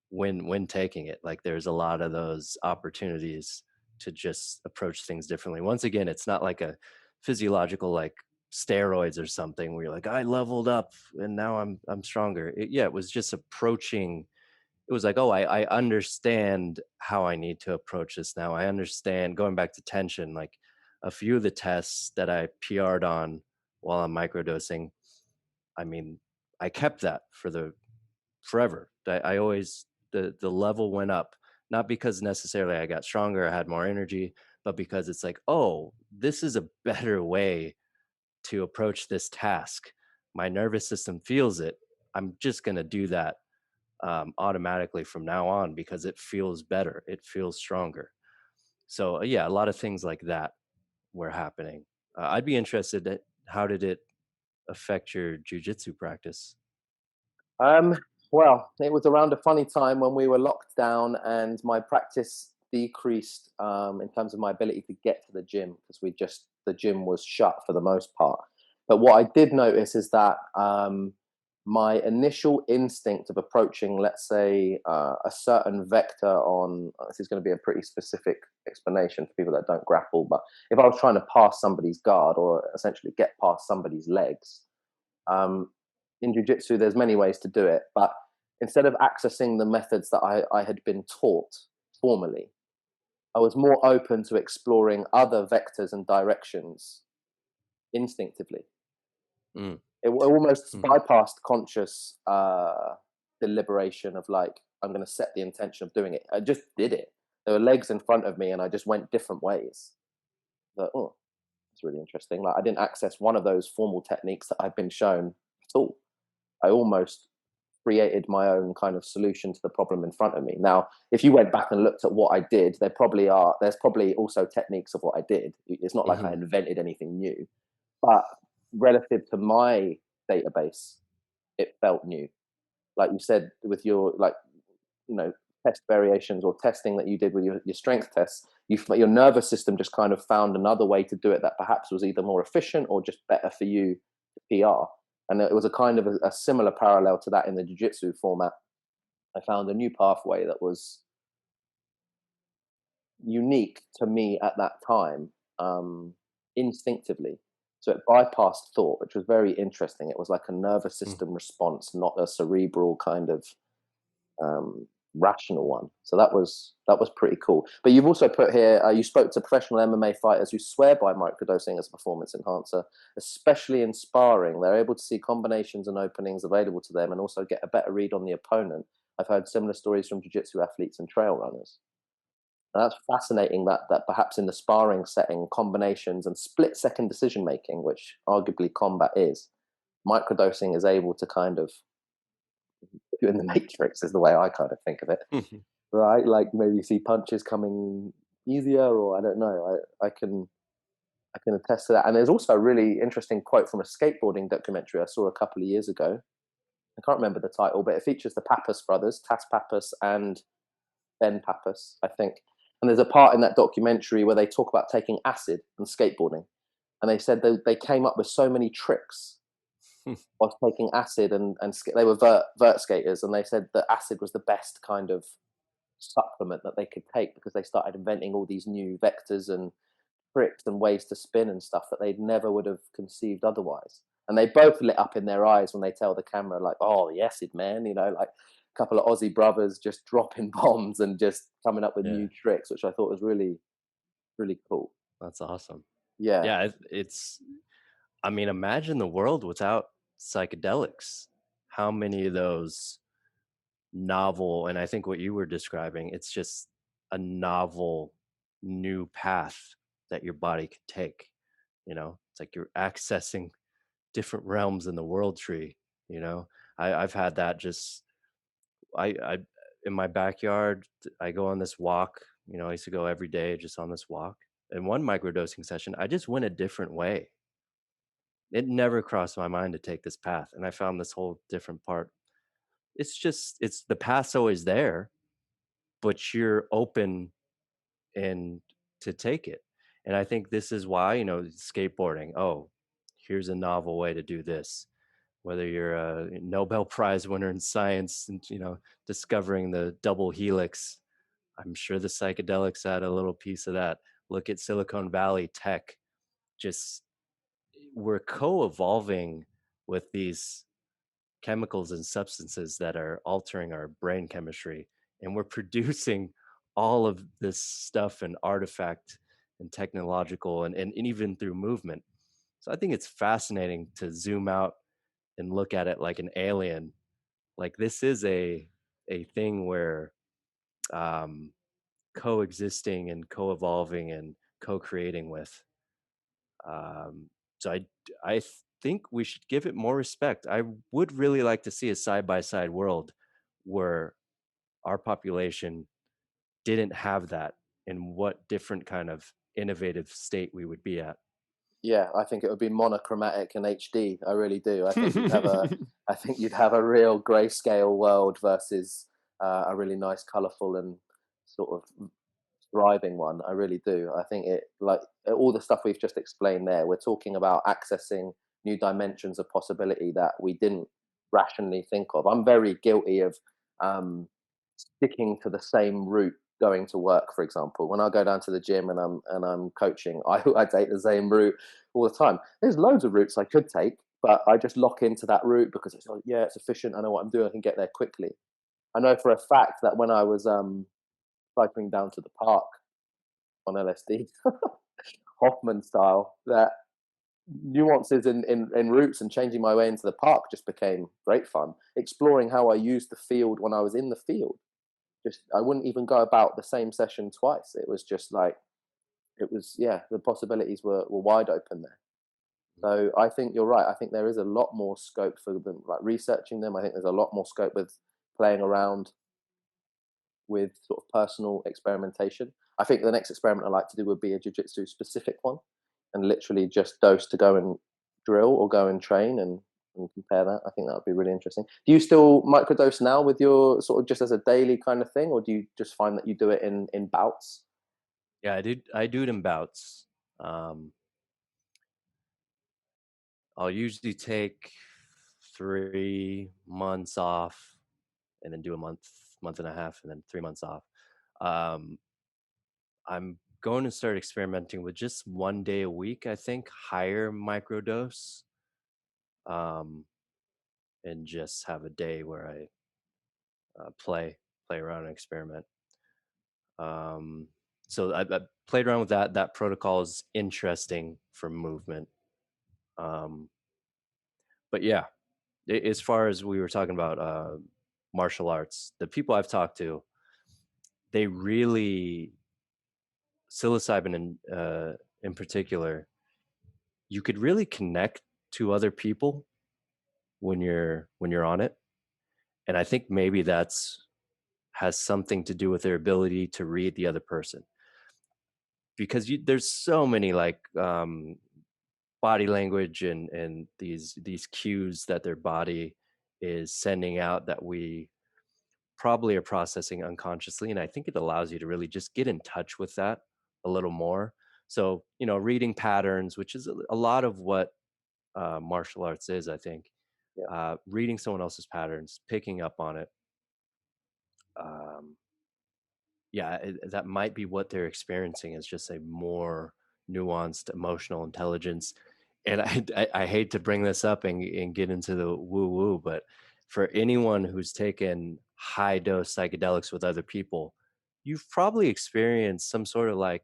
when taking it. Like there's a lot of those opportunities to just approach things differently. Once again, it's not like a physiological like steroids or something where you're like, I leveled up and now I'm stronger. Yeah, it was just approaching. It was like, oh, I understand how I need to approach this now. I understand, going back to tension, like a few of the tests that I PR'd on while I'm microdosing. I mean, I kept that for the forever. I always, the level went up, not because necessarily I got stronger, I had more energy, but because it's like, oh, this is a better way to approach this task. My nervous system feels it. I'm just going to do that, automatically from now on because it feels better. It feels stronger. So yeah, a lot of things like that were happening. I'd be interested in how did it affect your jujitsu practice? Um, well, it was around a funny time when we were locked down and my practice decreased in terms of my ability to get to the gym, because the gym was shut for the most part. But what I did notice is that my initial instinct of approaching, let's say, a certain vector on, this is going to be a pretty specific explanation for people that don't grapple, but if I was trying to pass somebody's guard or essentially get past somebody's legs, um, in jiu-jitsu, there's many ways to do it, but instead of accessing the methods that I had been taught formally, I was more open to exploring other vectors and directions instinctively. Mm, It almost mhm. bypassed conscious deliberation of like, I'm going to set the intention of doing it. I just did it. There were legs in front of me, and I just went different ways. But, oh, it's really interesting. Like, I didn't access one of those formal techniques that I've been shown at all. I almost created my own kind of solution to the problem in front of me. Now, if you went back and looked at what I did, there's probably also techniques of what I did. It's not like I Hmm. invented anything new, but relative to my database, it felt new. Like you said, with your, like, you know, test variations or testing that you did with your strength tests, your nervous system just kind of found another way to do it that perhaps was either more efficient or just better for you to PR. And it was a kind of a similar parallel to that in the jiu-jitsu format. I found a new pathway that was unique to me at that time, instinctively. So it bypassed thought, which was very interesting. It was like a nervous system response, not a cerebral kind of um, rational one. So that was pretty cool. But you've also put here, you spoke to professional MMA fighters who swear by microdosing as a performance enhancer, especially in sparring. They're able to see combinations and openings available to them, and also get a better read on the opponent. I've heard similar stories from jiu-jitsu athletes and trail runners. And that's fascinating that perhaps in the sparring setting, combinations and split-second decision making, which arguably combat is, microdosing is able to kind of do in the matrix, is the way I kind of think of it. Hmm. Right? Like maybe you see punches coming easier, or I don't know. I can attest to that. And there's also a really interesting quote from a skateboarding documentary I saw a couple of years ago. I can't remember the title, but it features the Pappas brothers, Tas Pappas and Ben Pappas, I think. And there's a part in that documentary where they talk about taking acid and skateboarding. And they said they came up with so many tricks whilst taking acid, and they were vert skaters, and they said that acid was the best kind of supplement that they could take, because they started inventing all these new vectors and tricks and ways to spin and stuff that they never would have conceived otherwise. And they both lit up in their eyes when they tell the camera, like, "Oh, the acid man," like a couple of Aussie brothers just dropping bombs and just coming up with Yeah, new tricks, which I thought was really, really cool. that's awesome. Yeah, Yeah, it's. I mean, imagine the world without psychedelics. How many of those novel, and I think what you were describing, it's just a novel new path that your body could take. It's like you're accessing different realms in the world tree. I've had that. Just I in my backyard, I go on this walk. I used to go every day just on this walk. In one microdosing session, I just went a different way. It never crossed my mind to take this path, and I found this whole different part. It's the path's always there, but you're open and to take it. And I think this is why, skateboarding, oh, here's a novel way to do this. Whether you're a Nobel Prize winner in science and, discovering the double helix, I'm sure the psychedelics had a little piece of that. Look at Silicon Valley tech. Just we're co-evolving with these chemicals and substances that are altering our brain chemistry, and we're producing all of this stuff and artifact and technological and even through movement. So I think it's fascinating to zoom out and look at it like an alien. Like this is a thing where um coexisting and co-evolving and co-creating with. So I think we should give it more respect. I would really like to see a side by side world where our population didn't have that, and what different kind of innovative state we would be at. yeah. I think it would be monochromatic and HD. I really do. I think you'd have a real grayscale world versus a really nice, colourful, and sort of thriving one. I really do. I think it, like all the stuff we've just explained there, we're talking about accessing new dimensions of possibility that we didn't rationally think of. I'm very guilty of sticking to the same route going to work, for example. When I go down to the gym and I'm coaching, I take the same route all the time. There's loads of routes I could take, but I just lock into that route because it's like, yeah, it's efficient. I know what I'm doing. I can get there quickly. I know for a fact that when I was cycling down to the park on LSD, Hoffman style, that nuances in routes and changing my way into the park just became great fun. Exploring how I used the field when I was in the field. Just I wouldn't even go about the same session twice. It was just like it was, yeah, the possibilities were wide open there. So I think you're right. I think there is a lot more scope for them, like researching them. I think there's a lot more scope with playing around with sort of personal experimentation. I think the next experiment I like to do would be a jiu-jitsu specific one, and literally just dose to go and drill or go and train and compare that. I think that would be really interesting. Do you still microdose now with your sort of just as a daily kind of thing, or do you just find that you do it in bouts? Yeah, I do it in bouts. Um, I'll usually take 3 months off and then do a month and a half, and then 3 months off. Um, I'm going to start experimenting with just 1 day a week, I think, higher microdose, um, and just have a day where I play around and experiment. Um, so I played around with that. That protocol is interesting for movement. Um, but yeah, as far as we were talking about martial arts, the people I've talked to, they really psilocybin in particular, you could really connect to other people when you're on it, and I think maybe that's has something to do with their ability to read the other person, because there's so many like body language and these cues that their body is sending out that we probably are processing unconsciously, and I think it allows you to really just get in touch with that a little more. So reading patterns, which is a lot of what martial arts is, I think. Yeah, Reading someone else's patterns, picking up on it. um, yeah, that might be what they're experiencing, is just a more nuanced emotional intelligence. And I hate to bring this up and get into the woo woo, but for anyone who's taken high dose psychedelics with other people, you've probably experienced some sort of like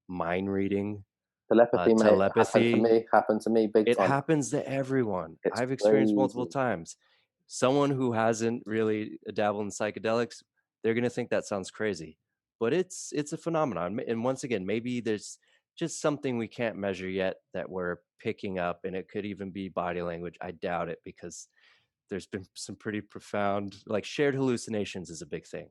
mind reading, telepathy, mate, telepathy. happened to me big It time. happens to everyone. It's I've experienced multiple crazy. times. Someone who hasn't really dabbled in psychedelics, they're gonna think that sounds crazy, but it's a phenomenon. And once again, maybe there's just something we can't measure yet that we're picking up, and it could even be body language. I doubt it, because there's been some pretty profound, like shared hallucinations is a big thing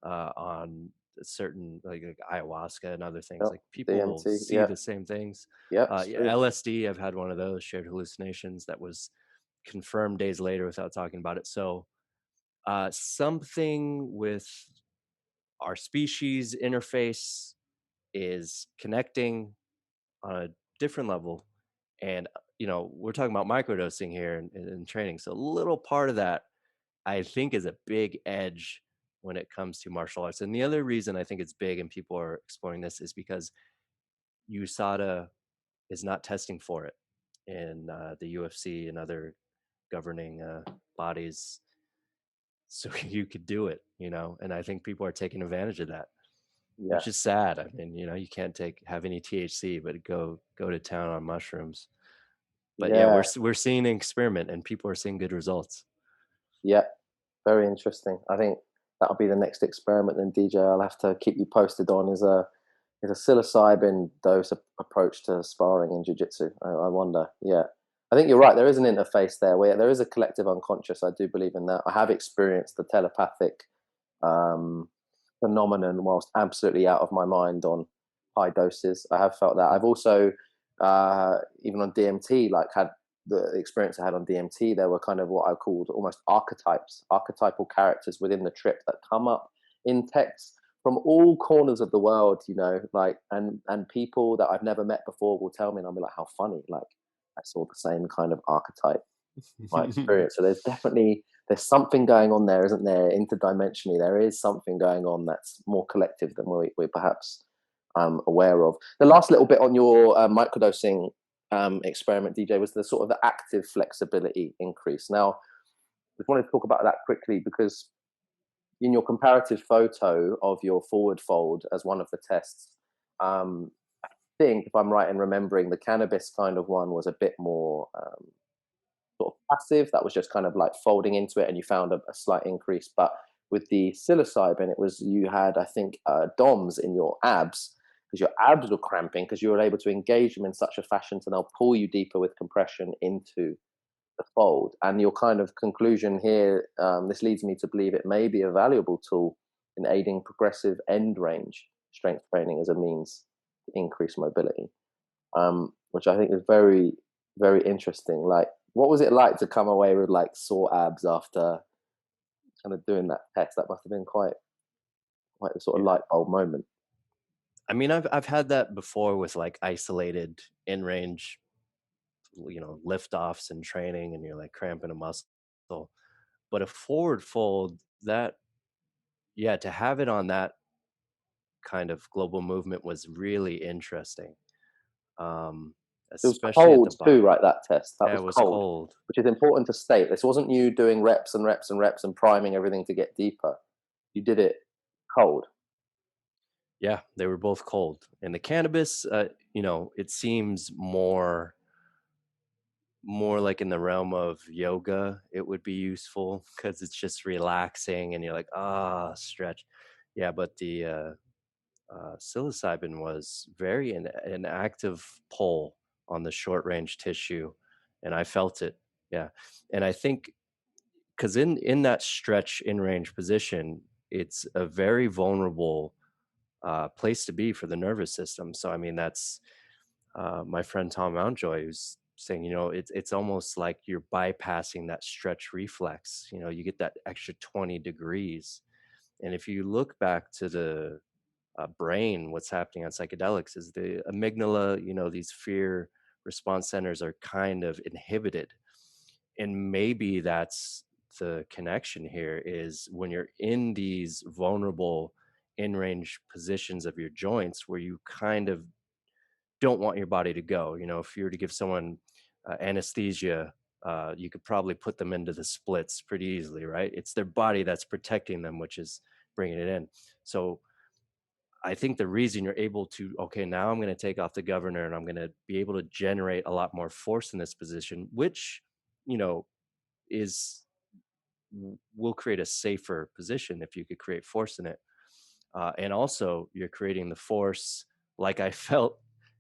on certain like ayahuasca and other things. Yep, Like people will DMT. see Yeah, the same things. yeah, Yeah, true. LSD, I've had one of those shared hallucinations that was confirmed days later without talking about it. So something with our species interface is connecting on a different level. And we're talking about microdosing here and training, so a little part of that I think is a big edge when it comes to martial arts. And the other reason I think it's big and people are exploring this is because USADA is not testing for it in the UFC and other governing bodies. So you could do it. And I think people are taking advantage of that, Yeah, which is sad. I mean, you can't have any THC, but go to town on mushrooms. But yeah, yeah, we're seeing an experiment and people are seeing good results. yeah. Very interesting. I think that'll be the next experiment then, DJ. I'll have to keep you posted on is a psilocybin dose approach to sparring in jiu-jitsu. I wonder. Yeah. I think you're right. There is an interface there where there is a collective unconscious. I do believe in that. I have experienced the telepathic um, phenomenon whilst absolutely out of my mind on high doses. I have felt that. I've also, even on DMT, like had the experience I had on DMT, there were kind of what I called almost archetypes, archetypal characters within the trip that come up in text from all corners of the world, like and people that I've never met before will tell me, and I'll be like, how funny, like I saw the same kind of archetype my experience. So there's something going on there, isn't there? Interdimensionally, there is something going on that's more collective than we're perhaps aware of. The last little bit on your microdosing experiment, DJ, was the sort of the active flexibility increase. Now, I just wanted to talk about that quickly because in your comparative photo of your forward fold as one of the tests, I think if I'm right in remembering, the cannabis kind of one was a bit more sort of passive. That was just kind of like folding into it, and you found a slight increase. But with the psilocybin, it was you had, I think, DOMs in your abs, because your abs were cramping because you were able to engage them in such a fashion to now pull you deeper with compression into the fold. And your kind of conclusion here, this leads me to believe it may be a valuable tool in aiding progressive end range strength training as a means to increase mobility, which I think is very, very interesting. Like, what was it like to come away with like sore abs after kind of doing that test? That must have been quite a sort of Yeah. light bulb moment. I mean, I've had that before with like isolated in range, lift offs and training, and you're like cramping a muscle. But a forward fold, that, yeah, to have it on that kind of global movement was really interesting. Um, It was Especially at the cold too, bottom. right? That test, that Yeah, was it was cold, cold. which is important to state. This wasn't you doing reps and reps and reps and priming everything to get deeper. You did it cold. Yeah, they were both cold. And the cannabis, it seems more like in the realm of yoga, it would be useful because it's just relaxing and you're like, ah, stretch. Yeah, but the psilocybin was very an active pull on the short range tissue, and I felt it. Yeah, and I think because in that stretch in range position, it's a very vulnerable place to be for the nervous system. So I mean, that's my friend Tom Mountjoy who's saying, it's almost like you're bypassing that stretch reflex. You get that extra 20 degrees. And if you look back to the brain, what's happening on psychedelics is the amygdala, these fear response centers are kind of inhibited. And maybe that's the connection here is when you're in these vulnerable in range positions of your joints where you kind of don't want your body to go. If you were to give someone anesthesia, you could probably put them into the splits pretty easily, right? It's their body that's protecting them, which is bringing it in. So I think the reason you're able to, okay, now I'm going to take off the governor and I'm going to be able to generate a lot more force in this position, which, you know, is will create a safer position if you could create force in it. And also, you're creating the force like I felt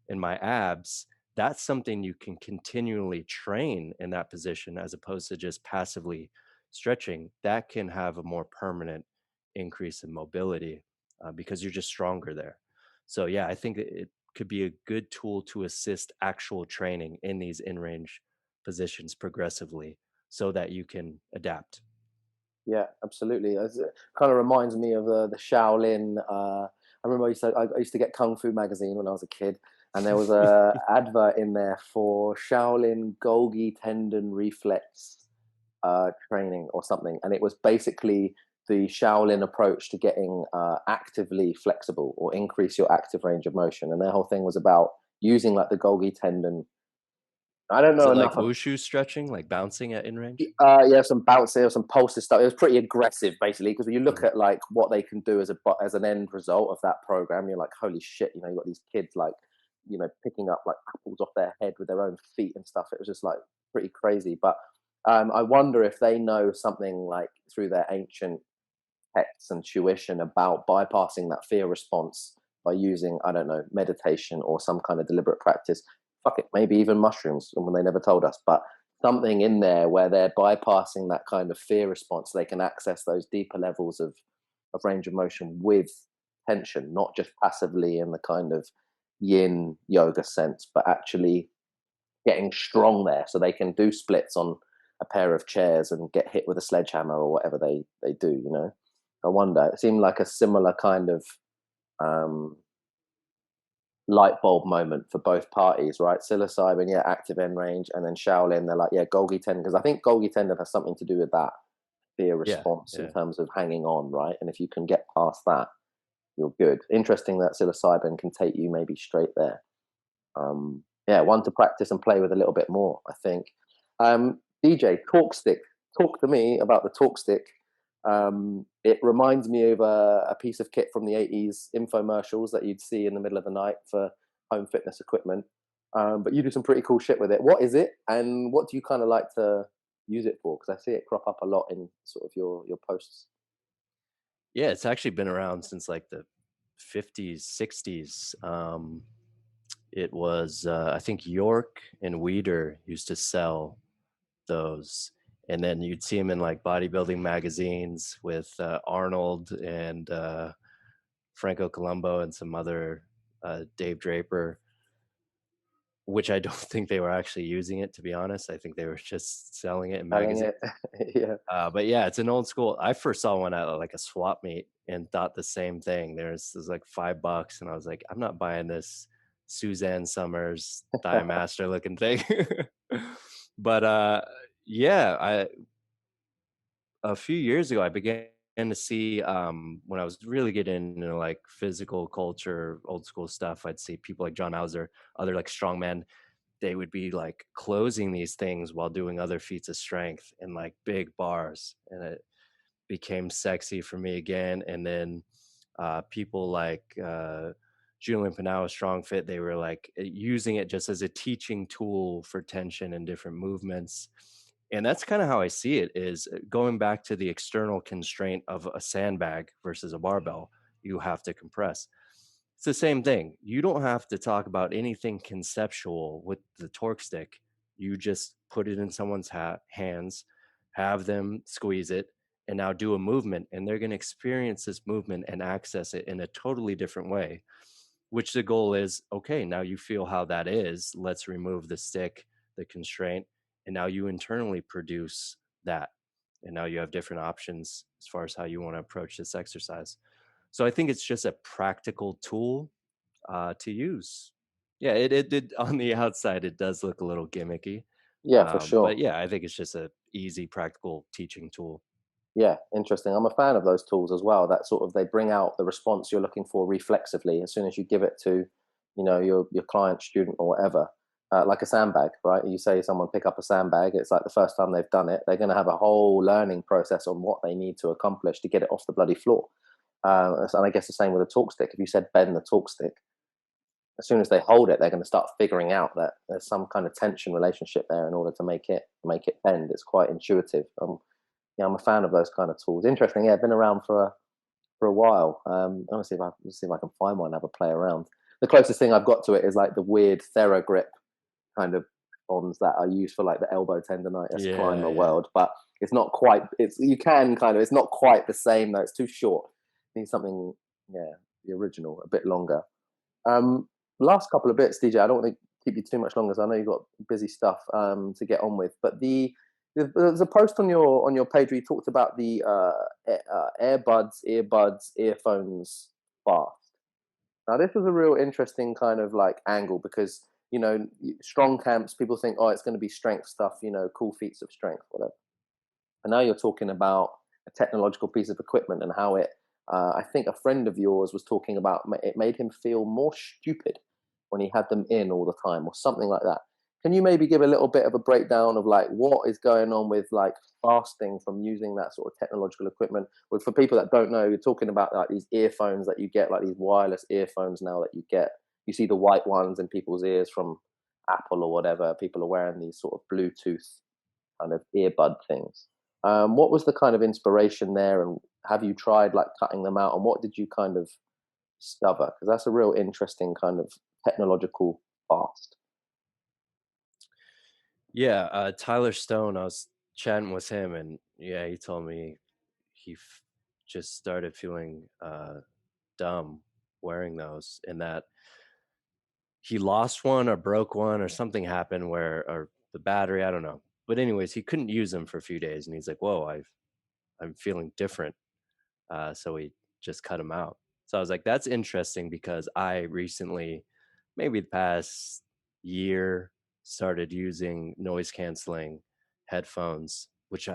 in my abs. That's something you can continually train in that position as opposed to just passively stretching. That can have a more permanent increase in mobility because you're just stronger there. So, yeah, I think it could be a good tool to assist actual training in these in range positions progressively so that you can adapt. Yeah, absolutely. It kind of reminds me of the Shaolin. I remember I used to get Kung Fu magazine when I was a kid, and there was a advert in there for Shaolin Golgi tendon reflex training or something, and it was basically the Shaolin approach to getting actively flexible or increase your active range of motion. And their whole thing was about using like the Golgi tendon. I don't Is know it like enough. wushu stretching, like bouncing at in range? Yeah, some bouncy or some pulses stuff. It was pretty aggressive, basically, because when you look Mhm. at like what they can do as an end result of that program, you're like, holy shit! You got these kids like, picking up like apples off their head with their own feet and stuff. It was just like pretty crazy. But I wonder if they know something like through their ancient texts and tuition about bypassing that fear response by using, I don't know, meditation or some kind of deliberate practice. Fuck it, maybe even mushrooms, when they never told us, but something in there where they're bypassing that kind of fear response. So they can access those deeper levels of range of motion with tension, not just passively in the kind of yin yoga sense, but actually getting strong there so they can do splits on a pair of chairs and get hit with a sledgehammer or whatever they do. I wonder. It seemed like a similar kind of um, light bulb moment for both parties, right? Psilocybin, yeah, active end range, and then Shaolin, they're like, yeah, Golgi tendon, because I think Golgi tendon has something to do with that fear Yeah, response in yeah. terms of hanging on, right? And if you can get past that, you're good. Interesting that psilocybin can take you maybe straight there. Yeah, one to practice and play with a little bit more, I think. DJ, Torquestick, talk to me about the Torquestick. It reminds me of a piece of kit from the 80s infomercials that you'd see in the middle of the night for home fitness equipment. But you do some pretty cool shit with it. What is it, and what do you kind of like to use it for? Because I see it crop up a lot in sort of your posts. Yeah, it's actually been around since like the 50s, 60s. It was, I think York and Weider used to sell those. And then you'd see them in like bodybuilding magazines with Arnold and Franco Columbo and some other Dave Draper, which I don't think they were actually using it, to be honest. I think they were just selling it in Selling magazines. it. Yeah. But yeah, it's an old school. I first saw one at like a swap meet and thought the same thing. There's like $5, and I was like, I'm not buying this Suzanne Summers Thigh Master looking thing. But yeah, I a few years ago I began to see when I was really getting into like physical culture, old school stuff. I'd see people like John Hauser, other like strongmen, they would be like closing these things while doing other feats of strength in like big bars, and it became sexy for me again. And then people like Julian Pineau, Strong Fit, they were like using it just as a teaching tool for tension and different movements. And that's kind of how I see it, is going back to the external constraint of a sandbag versus a barbell. You have to compress. It's the same thing. You don't have to talk about anything conceptual with the Torquestick. You just put it in someone's hands, have them squeeze it, and now do a movement, and they're going to experience this movement and access it in a totally different way. Which the goal is, okay, now you feel how that is. Let's remove the stick, the constraint, and now you internally produce that. And now you have different options as far as how you want to approach this exercise. So I think it's just a practical tool to use. Yeah, it did on the outside. It does look a little gimmicky, Yeah, for but sure. yeah, I think it's just a easy, practical teaching tool. Yeah, interesting. I'm a fan of those tools as well. That sort of they bring out the response you're looking for reflexively as soon as you give it to, your client, student, or whatever. Like a sandbag, right? You say someone pick up a sandbag. It's like the first time they've done it, they're going to have a whole learning process on what they need to accomplish to get it off the bloody floor. And I guess the same with a talk stick. If you said bend the talk stick, as soon as they hold it, they're going to start figuring out that there's some kind of tension relationship there in order to make it bend. It's quite intuitive. Yeah, I'm a fan of those kind of tools. Interesting. Yeah, been around for a while. I want to see if I can find one and have a play around. The closest thing I've got to it is like the weird TheraGrip kind of bonds that are used for like the elbow tendonitis Yeah, climber yeah. world, but it's not quite. It's you can kind of. It's not quite the same though. It's too short. Need something. Yeah, the original, a bit longer. Um, Last couple of bits, DJ. I don't want to keep you too much longer, because I know you've got busy stuff to get on with. But there's a post on your page where you talked about the AirBuds, earbuds, earphones fast. Now, this was a real interesting kind of like angle because strong camps, people think, oh, it's going to be strength stuff, cool feats of strength, whatever. And now you're talking about a technological piece of equipment and how it. I think a friend of yours was talking about it made him feel more stupid when he had them in all the time, or something like that. Can you maybe give a little bit of a breakdown of like what is going on with like fasting from using that sort of technological equipment? Well, for people that don't know, you're talking about like these earphones that you get, like these wireless earphones now that you get. You see the white ones in people's ears from Apple or whatever. People are wearing these sort of Bluetooth kind of earbud things. What was the kind of inspiration there, and have you tried like cutting them out? And what did you kind of discover? Because that's a real interesting kind of technological fast. Yeah, Tyler Stone, I was chatting with him, and yeah, he told me he just started feeling dumb wearing those, and that he lost one or broke one or something happened where, or the battery, I don't know. But anyways, he couldn't use them for a few days, and he's like, "Whoa, I'm feeling different." So we just cut them out. So I was like, "That's interesting," because I recently, maybe the past year, started using noise canceling headphones, which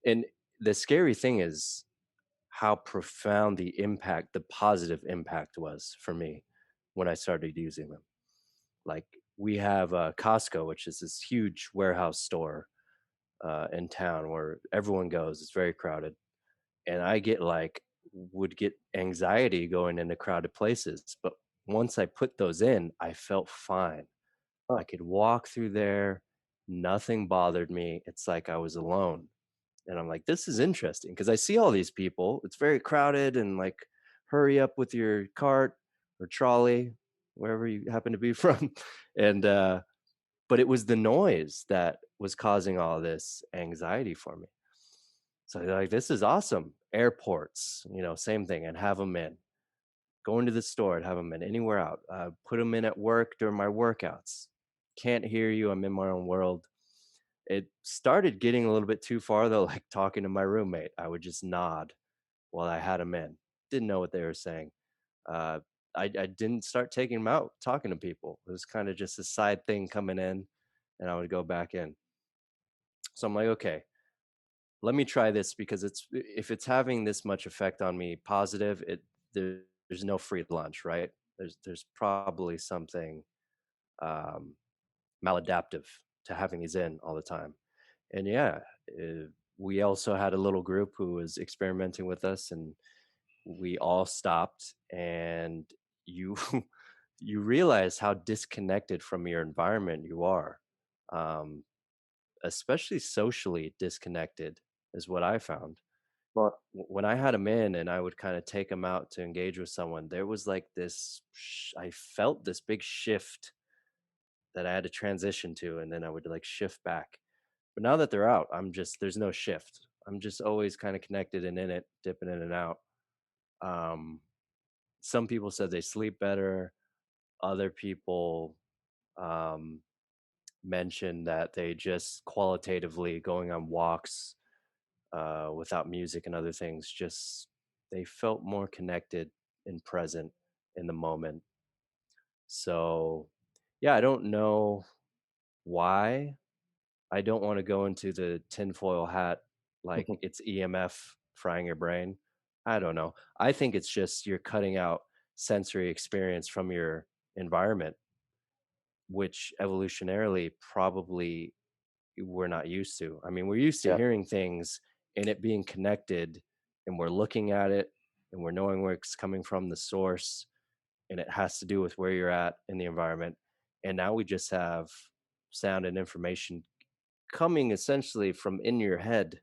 and the scary thing is how profound the positive impact was for me when I started using them. Like, we have Costco, which is this huge warehouse store in town where everyone goes. It's very crowded, and I would get anxiety going into crowded places. But once I put those in, I felt fine. I Oh, could walk through there, nothing bothered me. It's like I was alone. And I'm like, this is interesting because I see all these people. It's very crowded and like hurry up with your cart or trolley, wherever you happen to be from. And but it was the noise that was causing all this anxiety for me. So they're like, this is awesome. Airports, same thing, and have them in. Going to the store, and have them in anywhere out. Put them in at work during my workouts. Can't hear you. I'm in my own world. It started getting a little bit too far though, like talking to my roommate. I would just nod while I had them in. Didn't know what they were saying. Uh, I didn't start taking them out, talking to people. It was kind of just a side thing coming in, and I would go back in. So I'm like, okay, let me try this because if it's having this much effect on me positive, there's no free lunch, right? There's probably something um, maladaptive to having these in all the time. And yeah, we also had a little group who was experimenting with us, and we all stopped. And you you realize how disconnected from your environment you are, um, especially socially disconnected, is what I found. Right. When I had them in and I would kind of take them out to engage with someone, there was like this, I felt this big shift that I had to transition to, and then I would like shift back. But now that they're out, there's no shift. I'm just always kind of connected and in it, dipping in and out. Um, some people said they sleep better. Other people um, mentioned that they just qualitatively going on walks without music and other things, just they felt more connected and present in the moment. So, yeah, I don't know why. I don't want to go into the tinfoil hat like it's EMF frying your brain. I don't know. I think it's just you're cutting out sensory experience from your environment, which evolutionarily probably we're not used to. I mean, we're used to Yeah. hearing things and it being connected, and we're looking at it and we're knowing where it's coming from, the source, and it has to do with where you're at in the environment. And now we just have sound and information coming essentially from in your head,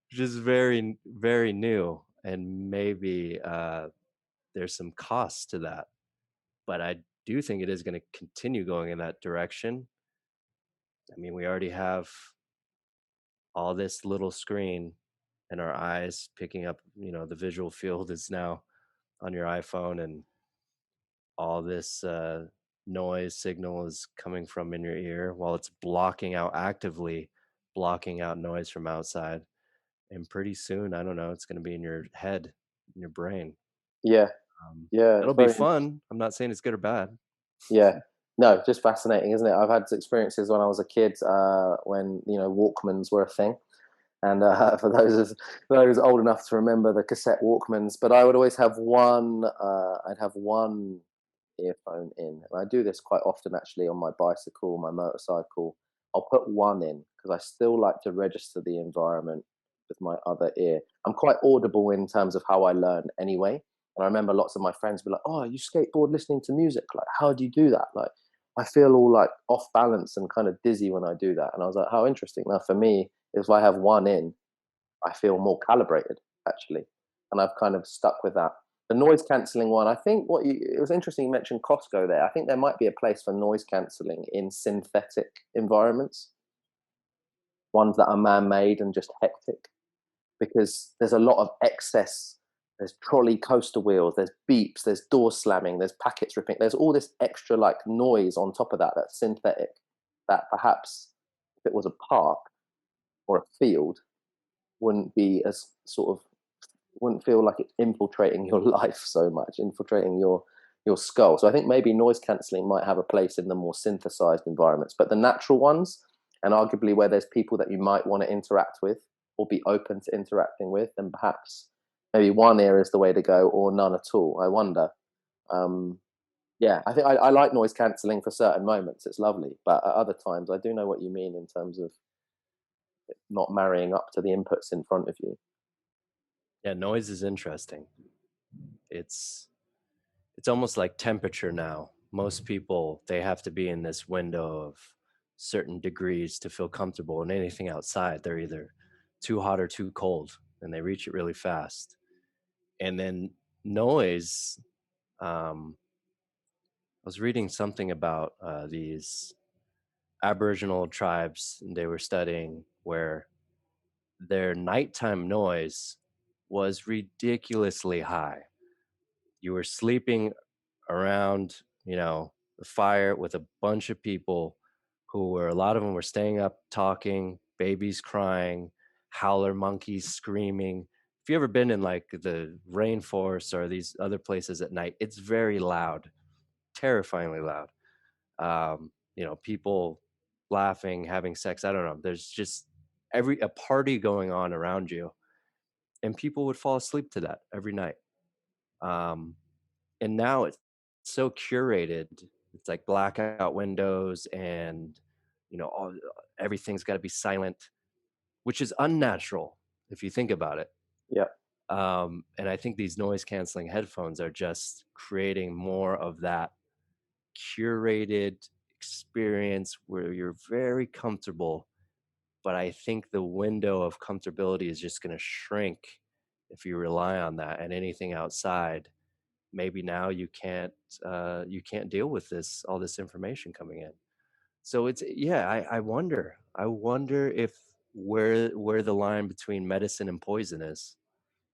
which is very, very new. And maybe there's some cost to that. But I do think it is going to continue going in that direction. I mean, we already have all this little screen in our eyes picking up, the visual field is now on your iPhone, and all this noise signal is coming from in your ear while it's actively blocking out noise from outside. And pretty soon, I don't know, it's going to be in your head, in your brain. Yeah. Um, Yeah. it'll It's be very fun. I'm not saying it's good or bad. Yeah. No, just fascinating, isn't it? I've had experiences when I was a kid, when Walkmans were a thing, and for those old enough to remember the cassette Walkmans. But I would always have one. I'd have one earphone in, and I do this quite often actually on my bicycle, my motorcycle. I'll put one in because I still like to register the environment with my other ear. I'm quite audible in terms of how I learn anyway. And I remember lots of my friends be like, "Oh, you skateboard listening to music? Like, how do you do that?" Like, I feel all like off balance and kind of dizzy when I do that. And I was like, "How interesting." Now, for me, if I have one in, I feel more calibrated actually, and I've kind of stuck with that. The noise cancelling one, I think it was interesting you mentioned Costco there. I think there might be a place for noise cancelling in synthetic environments, ones that are man-made and just hectic, because there's a lot of excess. There's trolley coaster wheels, there's beeps, there's door slamming, there's packets ripping, there's all this extra like noise on top of that that's synthetic, that perhaps if it was a park or a field wouldn't be as sort of wouldn't feel like it's infiltrating your life so much, infiltrating your skull. So I think maybe noise cancelling might have a place in the more synthesized environments, but the natural ones, and arguably where there's people that you might want to interact with or be open to interacting with, then perhaps maybe one ear is the way to go, or none at all. I wonder. Um, yeah, I think I like noise cancelling for certain moments. It's lovely, but at other times, I do know what you mean in terms of not marrying up to the inputs in front of you. Yeah, noise is interesting. It's it's almost like temperature now. Most people, they have to be in this window of certain degrees to feel comfortable, and anything outside, they're either too hot or too cold, and they reach it really fast. And then noise, um, I was reading something about these Aboriginal tribes they were studying where their nighttime noise was ridiculously high. You were sleeping around, the fire with a bunch of people who were a lot of them were staying up talking, babies crying, howler monkeys screaming. If you ever been in like the rainforest or these other places at night, it's very loud, terrifyingly loud. People laughing, having sex. I don't know. There's just every a party going on around you, and people would fall asleep to that every night. Um, and now it's so curated. It's like blackout windows, and everything's got to be silent, which is unnatural if you think about it. Yeah. And I think these noise canceling headphones are just creating more of that curated experience where you're very comfortable, but I think the window of comfortability is just going to shrink if you rely on that, and anything outside, maybe now you can't deal with all this information coming in. So it's, yeah, I wonder if where the line between medicine and poison is.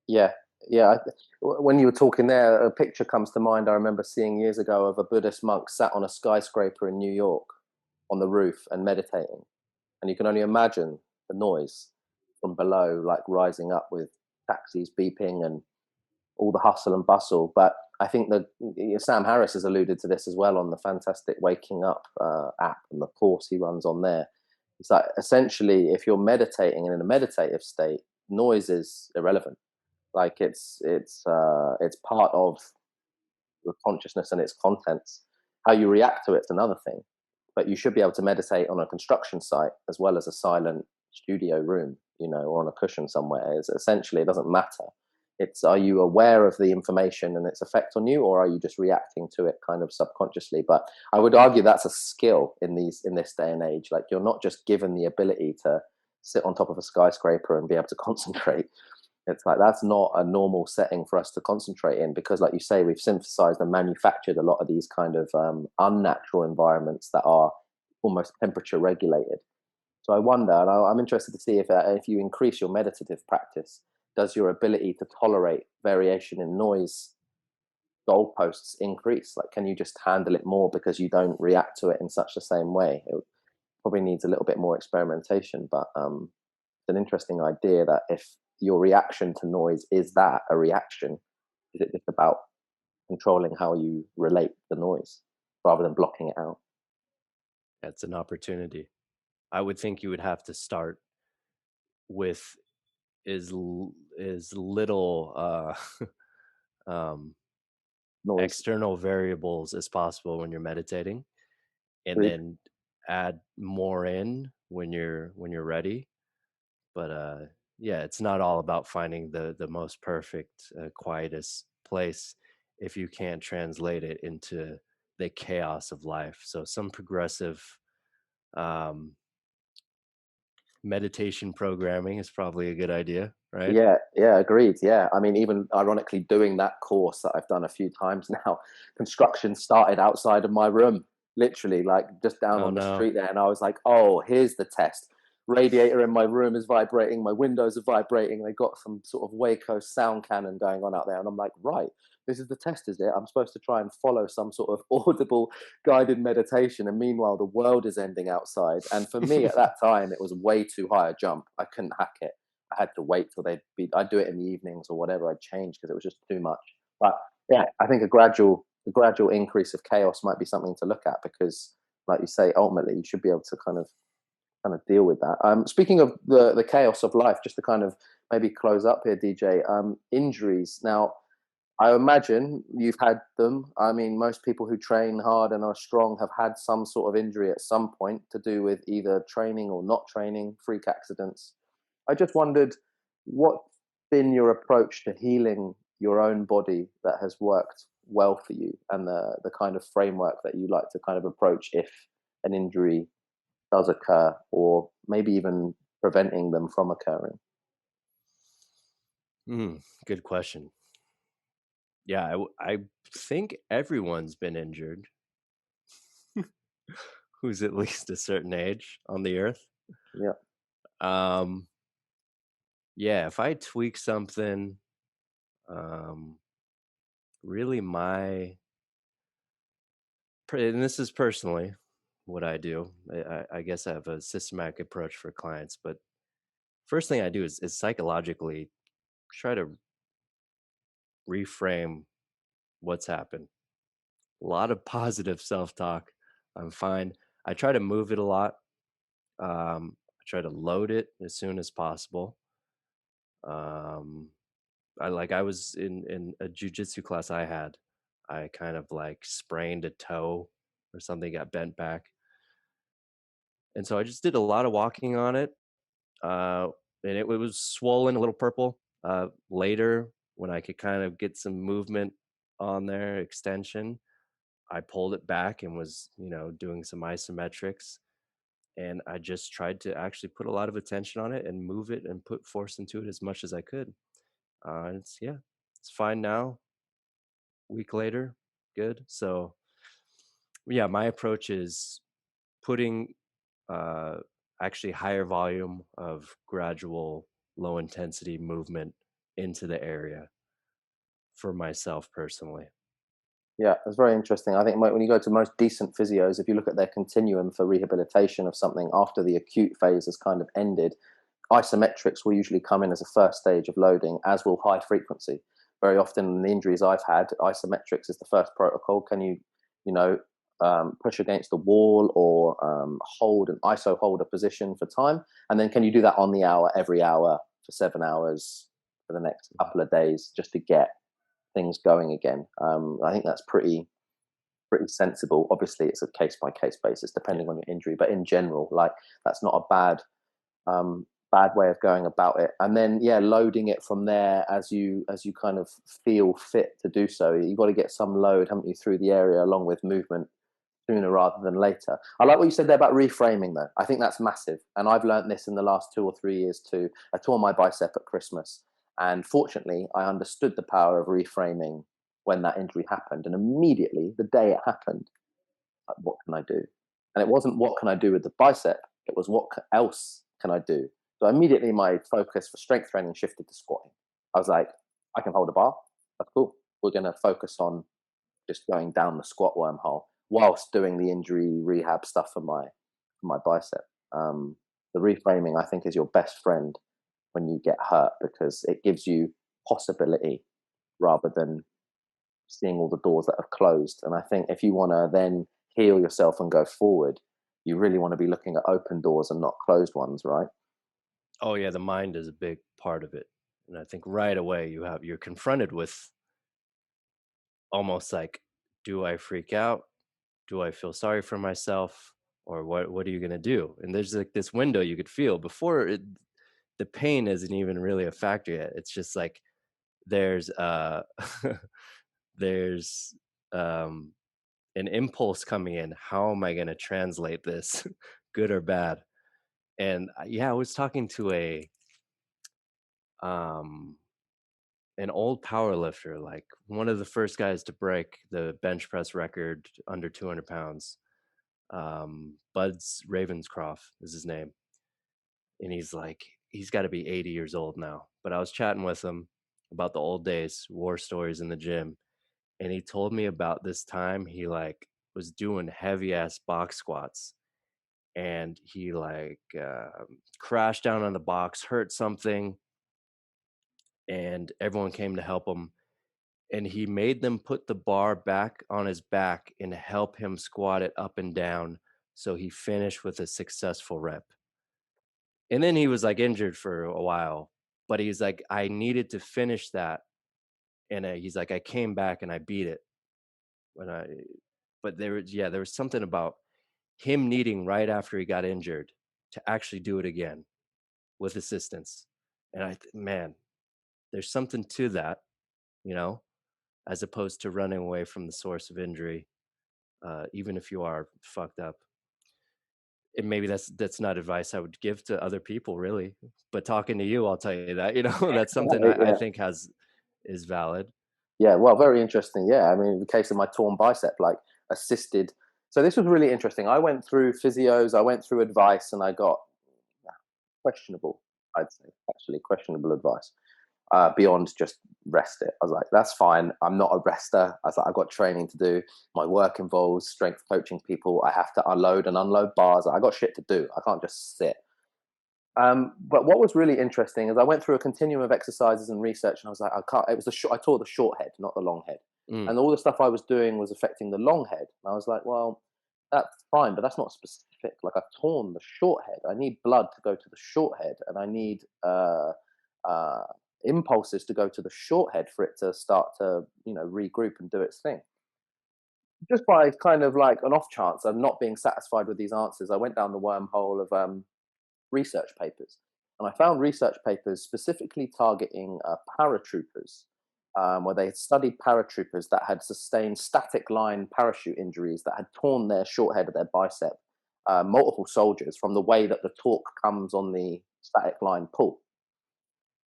Yeah, yeah. When you were talking there, a picture comes to mind I remember seeing years ago of a Buddhist monk sat on a skyscraper in New York on the roof and meditating. And you can only imagine the noise from below, like rising up with taxis beeping and all the hustle and bustle. But I think that Sam Harris has alluded to this as well on the fantastic Waking Up app and the course he runs on there. It's like essentially, if you're meditating and in a meditative state, noise is irrelevant. Like it's part of your consciousness and its contents. How you react to it's another thing. But you should be able to meditate on a construction site as well as a silent studio room, or on a cushion somewhere. It's essentially, it doesn't matter. It's, are you aware of the information and its effect on you, or are you just reacting to it kind of subconsciously? But I would argue that's a skill in this day and age. Like, you're not just given the ability to sit on top of a skyscraper and be able to concentrate. It's like that's not a normal setting for us to concentrate in, because, like you say, we've synthesized and manufactured a lot of these kind of unnatural environments that are almost temperature regulated. So I wonder, and I'm interested to see if you increase your meditative practice, does your ability to tolerate variation in noise goalposts increase? Like, can you just handle it more because you don't react to it in such the same way? It probably needs a little bit more experimentation, but it's an interesting idea that if your reaction to noise is that a reaction, is it just about controlling how you relate the noise rather than blocking it out? That's an opportunity. I would think you would have to start with as little um, Noise. external variables as possible when you're meditating, and Agreed. then add more in when you're ready. But yeah, it's not all about finding the most perfect quietest place if you can't translate it into the chaos of life. So some progressive um, meditation programming is probably a good idea, right? Yeah, yeah, agreed. Yeah. I mean, even ironically, doing that course that I've done a few times now, construction started outside of my room, literally, like just down Oh on the no. street there. And I was like, oh, here's the test. Radiator in my room is vibrating, my windows are vibrating. They got some sort of Waco sound cannon going on out there. And I'm like, right, this is the test, is it? I'm supposed to try and follow some sort of audible guided meditation. And meanwhile, the world is ending outside. And for me at that time, it was way too high a jump. I couldn't hack it. I had to wait till I'd do it in the evenings or whatever. I'd change because it was just too much. But yeah, I think a gradual increase of chaos might be something to look at, because, like you say, ultimately you should be able to kind of deal with that. Speaking of the chaos of life, just to kind of maybe close up here, DJ. Injuries. Now, I imagine you've had them. I mean, most people who train hard and are strong have had some sort of injury at some point to do with either training or not training, freak accidents. I just wondered what's been your approach to healing your own body that has worked well for you, and the kind of framework that you like to kind of approach if an injury does occur, or maybe even preventing them from occurring. Good question. Yeah, I think everyone's been injured who's at least a certain age on the earth. Yeah, Um, yeah, if I tweak something, um, really and this is personally what I do. I guess I have a systematic approach for clients, but first thing I do is psychologically try to reframe what's happened. A lot of positive self-talk. I'm fine. I try to move it a lot. I try to load it as soon as possible. Um, I was in a jujitsu class I had. I kind of like sprained a toe or something, got bent back, and so I just did a lot of walking on it. Uh, and it was swollen, a little purple. Later, when I could kind of get some movement on there, extension, I pulled it back and was, doing some isometrics. And I just tried to actually put a lot of attention on it and move it and put force into it as much as I could. And it's fine now. Week later, good. So yeah, my approach is putting uh, actually higher volume of gradual low intensity movement into the area for myself personally. yeah, it's very interesting. I think when you go to most decent physios, if you look at their continuum for rehabilitation of something after the acute phase has kind of ended, isometrics will usually come in as a first stage of loading, as will high frequency. Very often in the injuries I've had, isometrics is the first protocol. Can you, you know, push against the wall or hold an iso hold a position for time? And then can you do that on the hour, every hour for 7 hours for the next couple of days just to get things going again? I think that's pretty sensible. Obviously, it's a case by case basis Yeah. depending on your injury, but in general, like that's not a um, bad way of going about it. And then yeah, loading it from there as you kind of feel fit to do so. You've got to get some load, haven't you, through the area along with movement sooner rather than later. I like what you said there about reframing though. I think that's massive. And I've learned this in the last 2 or 3 years too. I tore my bicep at Christmas. And fortunately, I understood the power of reframing when that injury happened. And immediately, the day it happened, like, what can I do? And it wasn't what can I do with the bicep, it was what else can I do? So immediately my focus for strength training shifted to squatting. I was like, I can hold a bar. That's cool. We're going to focus on just going down the squat wormhole whilst doing the injury rehab stuff for my bicep. The reframing, I think, is your best friend when you get hurt because it gives you possibility rather than seeing all the doors that have closed. And I think if you want to then heal yourself and go forward, you really want to be looking at open doors and not closed ones, right? Oh yeah, the mind is a big part of it. And I think right away you're confronted with almost like, do I freak out? Do I feel sorry for myself? Or what are you gonna do? And there's like this window you could feel before the pain isn't even really a factor yet. It's just like there's there's um an impulse coming in. How am I gonna translate this, good or bad? And yeah, I was talking to um an old power lifter, like one of the first guys to break the bench press record under 200 pounds. Bud's Ravenscroft is his name. And he's like, he's got to be 80 years old now. But I was chatting with him about the old days, war stories in the gym. And he told me about this time he like was doing heavy ass box squats and he like crashed down on the box, hurt something, and everyone came to help him. And he made them put the bar back on his back and help him squat it up and down. So he finished with a successful rep. And then he was like injured for a while, but he's like, I needed to finish that. And he's like, I came back and I beat it. When I, but there was something about him needing right after he got injured to actually do it again with assistance. And man, there's something to that, you know, as opposed to running away from the source of injury, even if you are fucked up. And maybe that's not advice I would give to other people, really. But talking to you, I'll tell you that, that's something I Yeah, think is valid. Yeah, well, very interesting. Yeah, I mean, in the case of my torn bicep, like assisted. So this was really interesting. I went through physios, I went through advice, and I got questionable, I'd say, actually questionable advice beyond just rest it. I was like, that's fine. I'm not a rester. I was like, I've got training to do. My work involves strength coaching people. I have to unload and unload bars. I got shit to do. I can't just sit. But what was really interesting is I went through a continuum of exercises and research, and I was like, I can't. It was the short. I tore the short head, not the long head, Mm, and all the stuff I was doing was affecting the long head. And I was like, well, that's fine, but that's not specific. Like I've torn the short head. I need blood to go to the short head, and I need uh, impulses to go to the short head for it to start to, regroup and do its thing. Just by kind of like an off chance of not being satisfied with these answers, I went down the wormhole of research papers. And I found research papers specifically targeting paratroopers, where they had studied paratroopers that had sustained static line parachute injuries that had torn their short head of their bicep, multiple soldiers, from the way that the torque comes on the static line pull.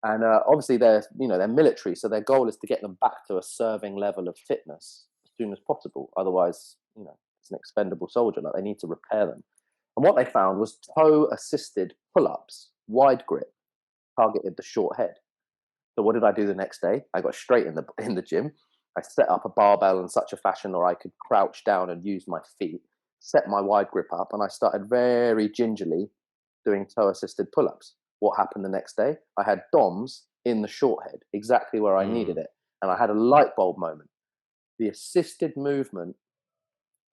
And obviously they're military, so their goal is to get them back to a serving level of fitness as soon as possible. Otherwise, it's an expendable soldier. Like they need to repair them. And what they found was toe assisted pull ups, wide grip, targeted the short head. So what did I do the next day? I got straight in the gym. I set up a barbell in such a fashion where I could crouch down and use my feet, set my wide grip up, and I started very gingerly doing toe assisted pull ups. What happened the next day? I had DOMs in the short head, exactly where I mm. needed it. And I had a light bulb moment. The assisted movement,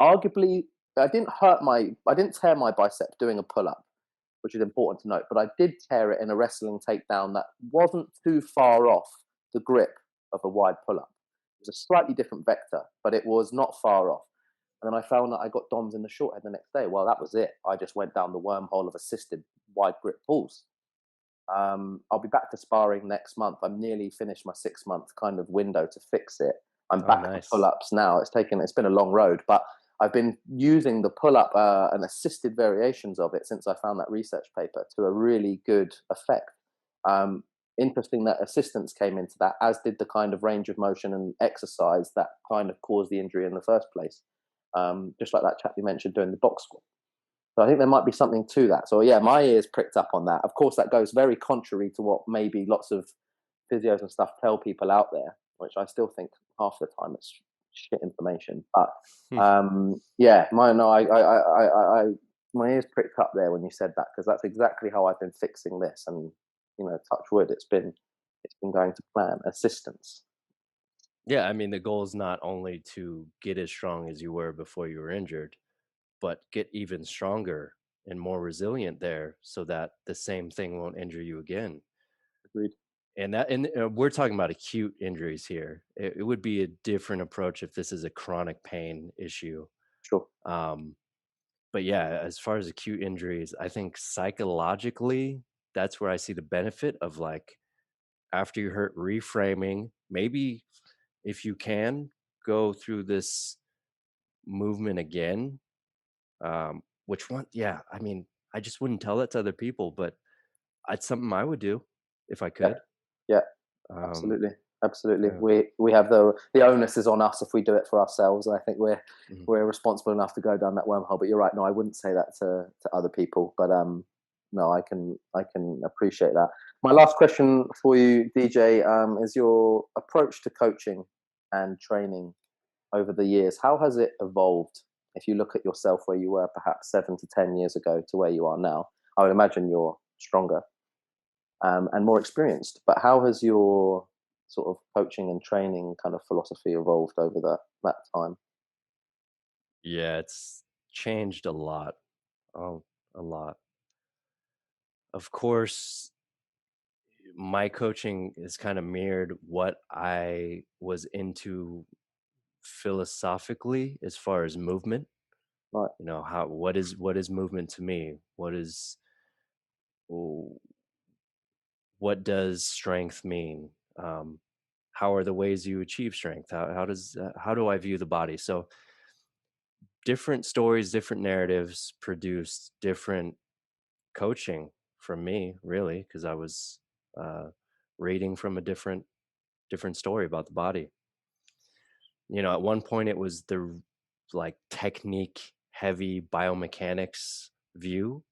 arguably, I didn't tear my bicep doing a pull up, which is important to note, but I did tear it in a wrestling takedown that wasn't too far off the grip of a wide pull up. It was a slightly different vector, but it was not far off. And then I found that I got DOMs in the short head the next day. Well, that was it. I just went down the wormhole of assisted wide grip pulls. I'll be back to sparring next month. I'm nearly finished my 6 month kind of window to fix it. I'm Oh, back to pull nice. ups now. It's been a long road, but I've been using the pull up and assisted variations of it since I found that research paper to a really good effect. Um, Interesting that assistance came into that, as did the kind of range of motion and exercise that kind of caused the injury in the first place. Just like that chap you mentioned doing the box squat. So I think there might be something to that. So yeah, my ears pricked up on that. Of course, that goes very contrary to what maybe lots of physios and stuff tell people out there, which I still think half the time it's shit information. But Hmm. yeah, my no, my ears pricked up there when you said that, because that's exactly how I've been fixing this. And touch wood, it's been going to plan. Assistance. Yeah, I mean, the goal is not only to get as strong as you were before you were injured, but get even stronger and more resilient there so that the same thing won't injure you again. Agreed. And we're talking about acute injuries here. It would be a different approach if this is a chronic pain issue. Sure. Um, but yeah, as far as acute injuries, I think psychologically, that's where I see the benefit of like after you hurt reframing, maybe if you can go through this movement again. Which one? Yeah, I mean, I just wouldn't tell that to other people, but it's something I would do if I Yeah. could. Yeah. Um, Absolutely, absolutely. yeah. We have the onus is on us if we do it for ourselves. And I think Mhm. we're responsible enough to go down that wormhole. But you're right. No, I wouldn't say that to other people. But no, I can appreciate that. My last question for you, DJ, is your approach to coaching and training over the years. How has it evolved? If you look at yourself where you were perhaps 7 to 10 years ago to where you are now, I would imagine you're stronger and more experienced. But how has your sort of coaching and training kind of philosophy evolved over that time? Yeah, it's changed a lot. Oh, a lot. Of course, my coaching is kind of mirrored what I was into philosophically as far as movement. Right. You know, how what is movement to me? W- what does strength mean? How are the ways you achieve strength? How do I view the body? So different stories, different narratives produced different coaching from me, really, because I was uh, reading from a different story about the body. At one point it was the like technique heavy biomechanics view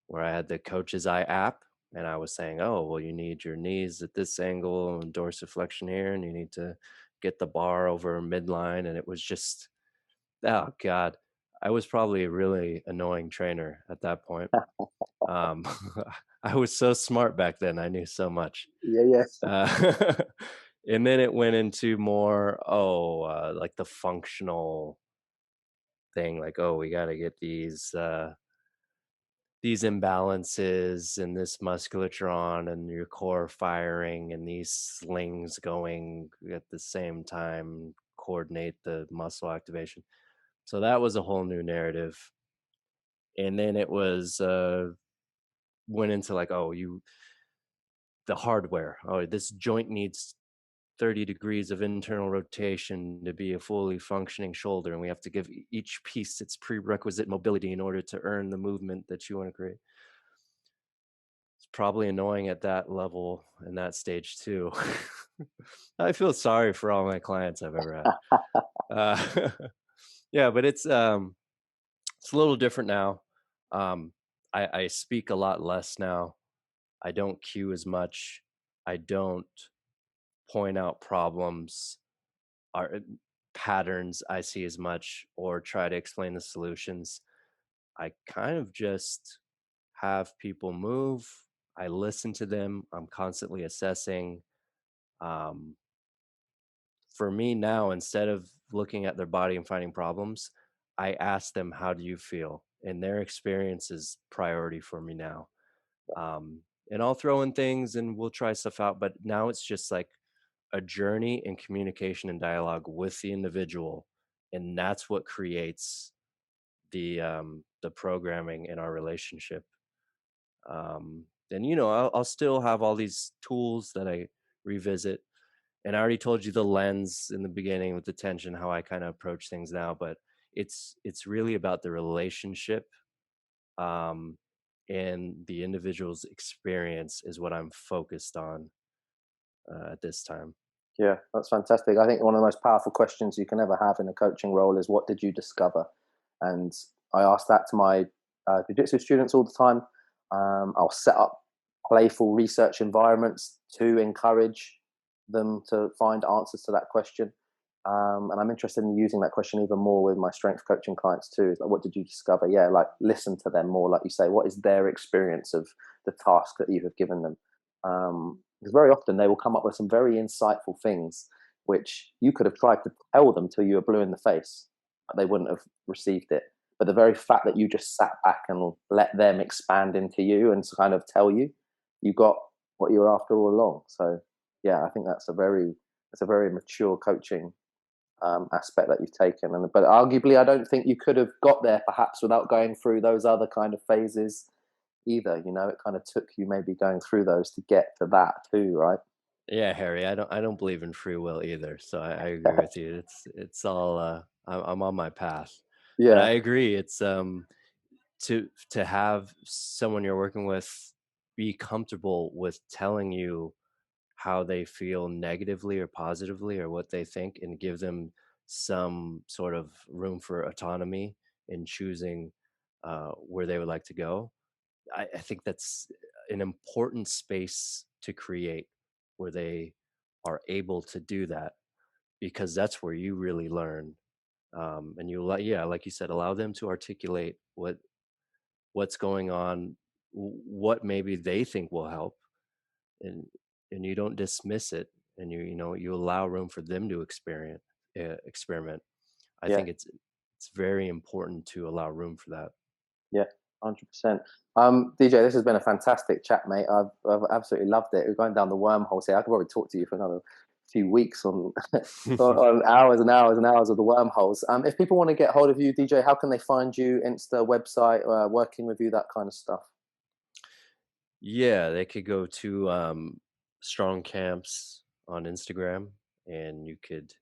where I had the coach's eye app and I was saying, oh, well, you need your knees at this angle and dorsiflexion here, and you need to get the bar over midline. And it was just, oh God, I was probably a really annoying trainer at that point. Um, I was so smart back then. I knew so much. Yeah, yeah. Uh, and then it went into more, like the functional thing, like, oh, we got to get these imbalances and this musculature on and your core firing and these slings going at the same time, coordinate the muscle activation. So that was a whole new narrative. And then it was went into like, oh, the hardware. Oh, this joint needs 30 degrees of internal rotation to be a fully functioning shoulder, and we have to give each piece its prerequisite mobility in order to earn the movement that you want to create. It's probably annoying at that level and that stage too. I feel sorry for all my clients I've ever had. Uh, yeah, but it's a little different now. I speak a lot less now. I don't cue as much. I don't point out problems or patterns I see as much or try to explain the solutions. I kind of just have people move. I listen to them. I'm constantly assessing. Um, for me now, instead of looking at their body and finding problems, I ask them, how do you feel? And their experience is priority for me now. And I'll throw in things and we'll try stuff out. But now it's just like a journey in communication and dialogue with the individual. And that's what creates the programming in our relationship. And I'll still have all these tools that I revisit. And I already told you the lens in the beginning with the tension, how I kind of approach things now, but it's really about the relationship, um, and the individual's experience is what I'm focused on at this time. Yeah, that's fantastic. I think one of the most powerful questions you can ever have in a coaching role is, what did you discover? And I ask that to my jiu-jitsu students all the time. I'll set up playful research environments to encourage them to find answers to that question. And I'm interested in using that question even more with my strength coaching clients too. Is like, what did you discover? Yeah, like listen to them more, like you say. What is their experience of the task that you have given them? Because very often they will come up with some very insightful things which you could have tried to tell them till you were blue in the face, but they wouldn't have received it. But the very fact that you just sat back and let them expand into you and kind of tell you, you got what you were after all along. So yeah, I think that's a very mature coaching aspect that you've taken. And but arguably, I don't think you could have got there perhaps without going through those other kind of phases either. It kind of took you maybe going through those to get to that too, right? Yeah, Harry, I don't believe in free will either. So I agree with you. It's all I'm on my path. But Yeah, I agree. It's to have someone you're working with be comfortable with telling you how they feel negatively or positively or what they think, and give them some sort of room for autonomy in choosing where they would like to go. I think that's an important space to create where they are able to do that, because that's where you really learn. And yeah, like you said, allow them to articulate what's going on, what maybe they think will help, and you don't dismiss it, and you allow room for them to experiment. I yeah, think it's very important to allow room for that. yeah, 100%. DJ, this has been a fantastic chat, mate. I've absolutely loved it. We're going down the wormholes here. I could probably talk to you for another few weeks on on hours and hours and hours of the wormholes. If people want to get hold of you, DJ, how can they find you? Insta, website, working with you, that kind of stuff. Yeah, they could go to Strong Camps on Instagram, and you could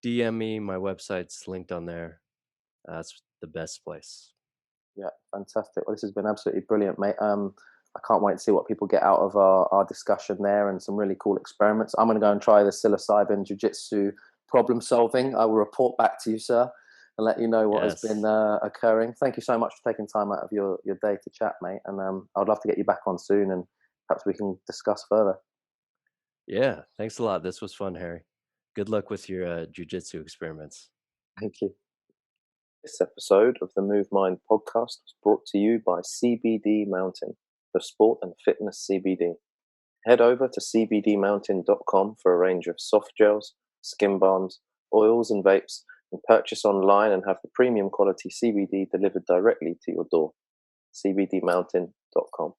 DM me. My website's linked on there. That's the best place. Yeah, fantastic. Well, this has been absolutely brilliant, mate. I can't wait to see what people get out of our discussion there and some really cool experiments. I'm going to go and try the psilocybin jiu-jitsu problem solving. I will report back to you, sir, and let you know what has been Yes. occurring. Thank you so much for taking time out of your day to chat, mate. And I'd love to get you back on soon, and perhaps we can discuss further. Yeah. Thanks a lot. This was fun, Harry. Good luck with your jujitsu experiments. Thank you. This episode of the Move Mind podcast was brought to you by CBD Mountain, the sport and fitness CBD. Head over to cbdmountain.com for a range of soft gels, skin balms, oils, and vapes, and purchase online and have the premium quality CBD delivered directly to your door. cbdmountain.com.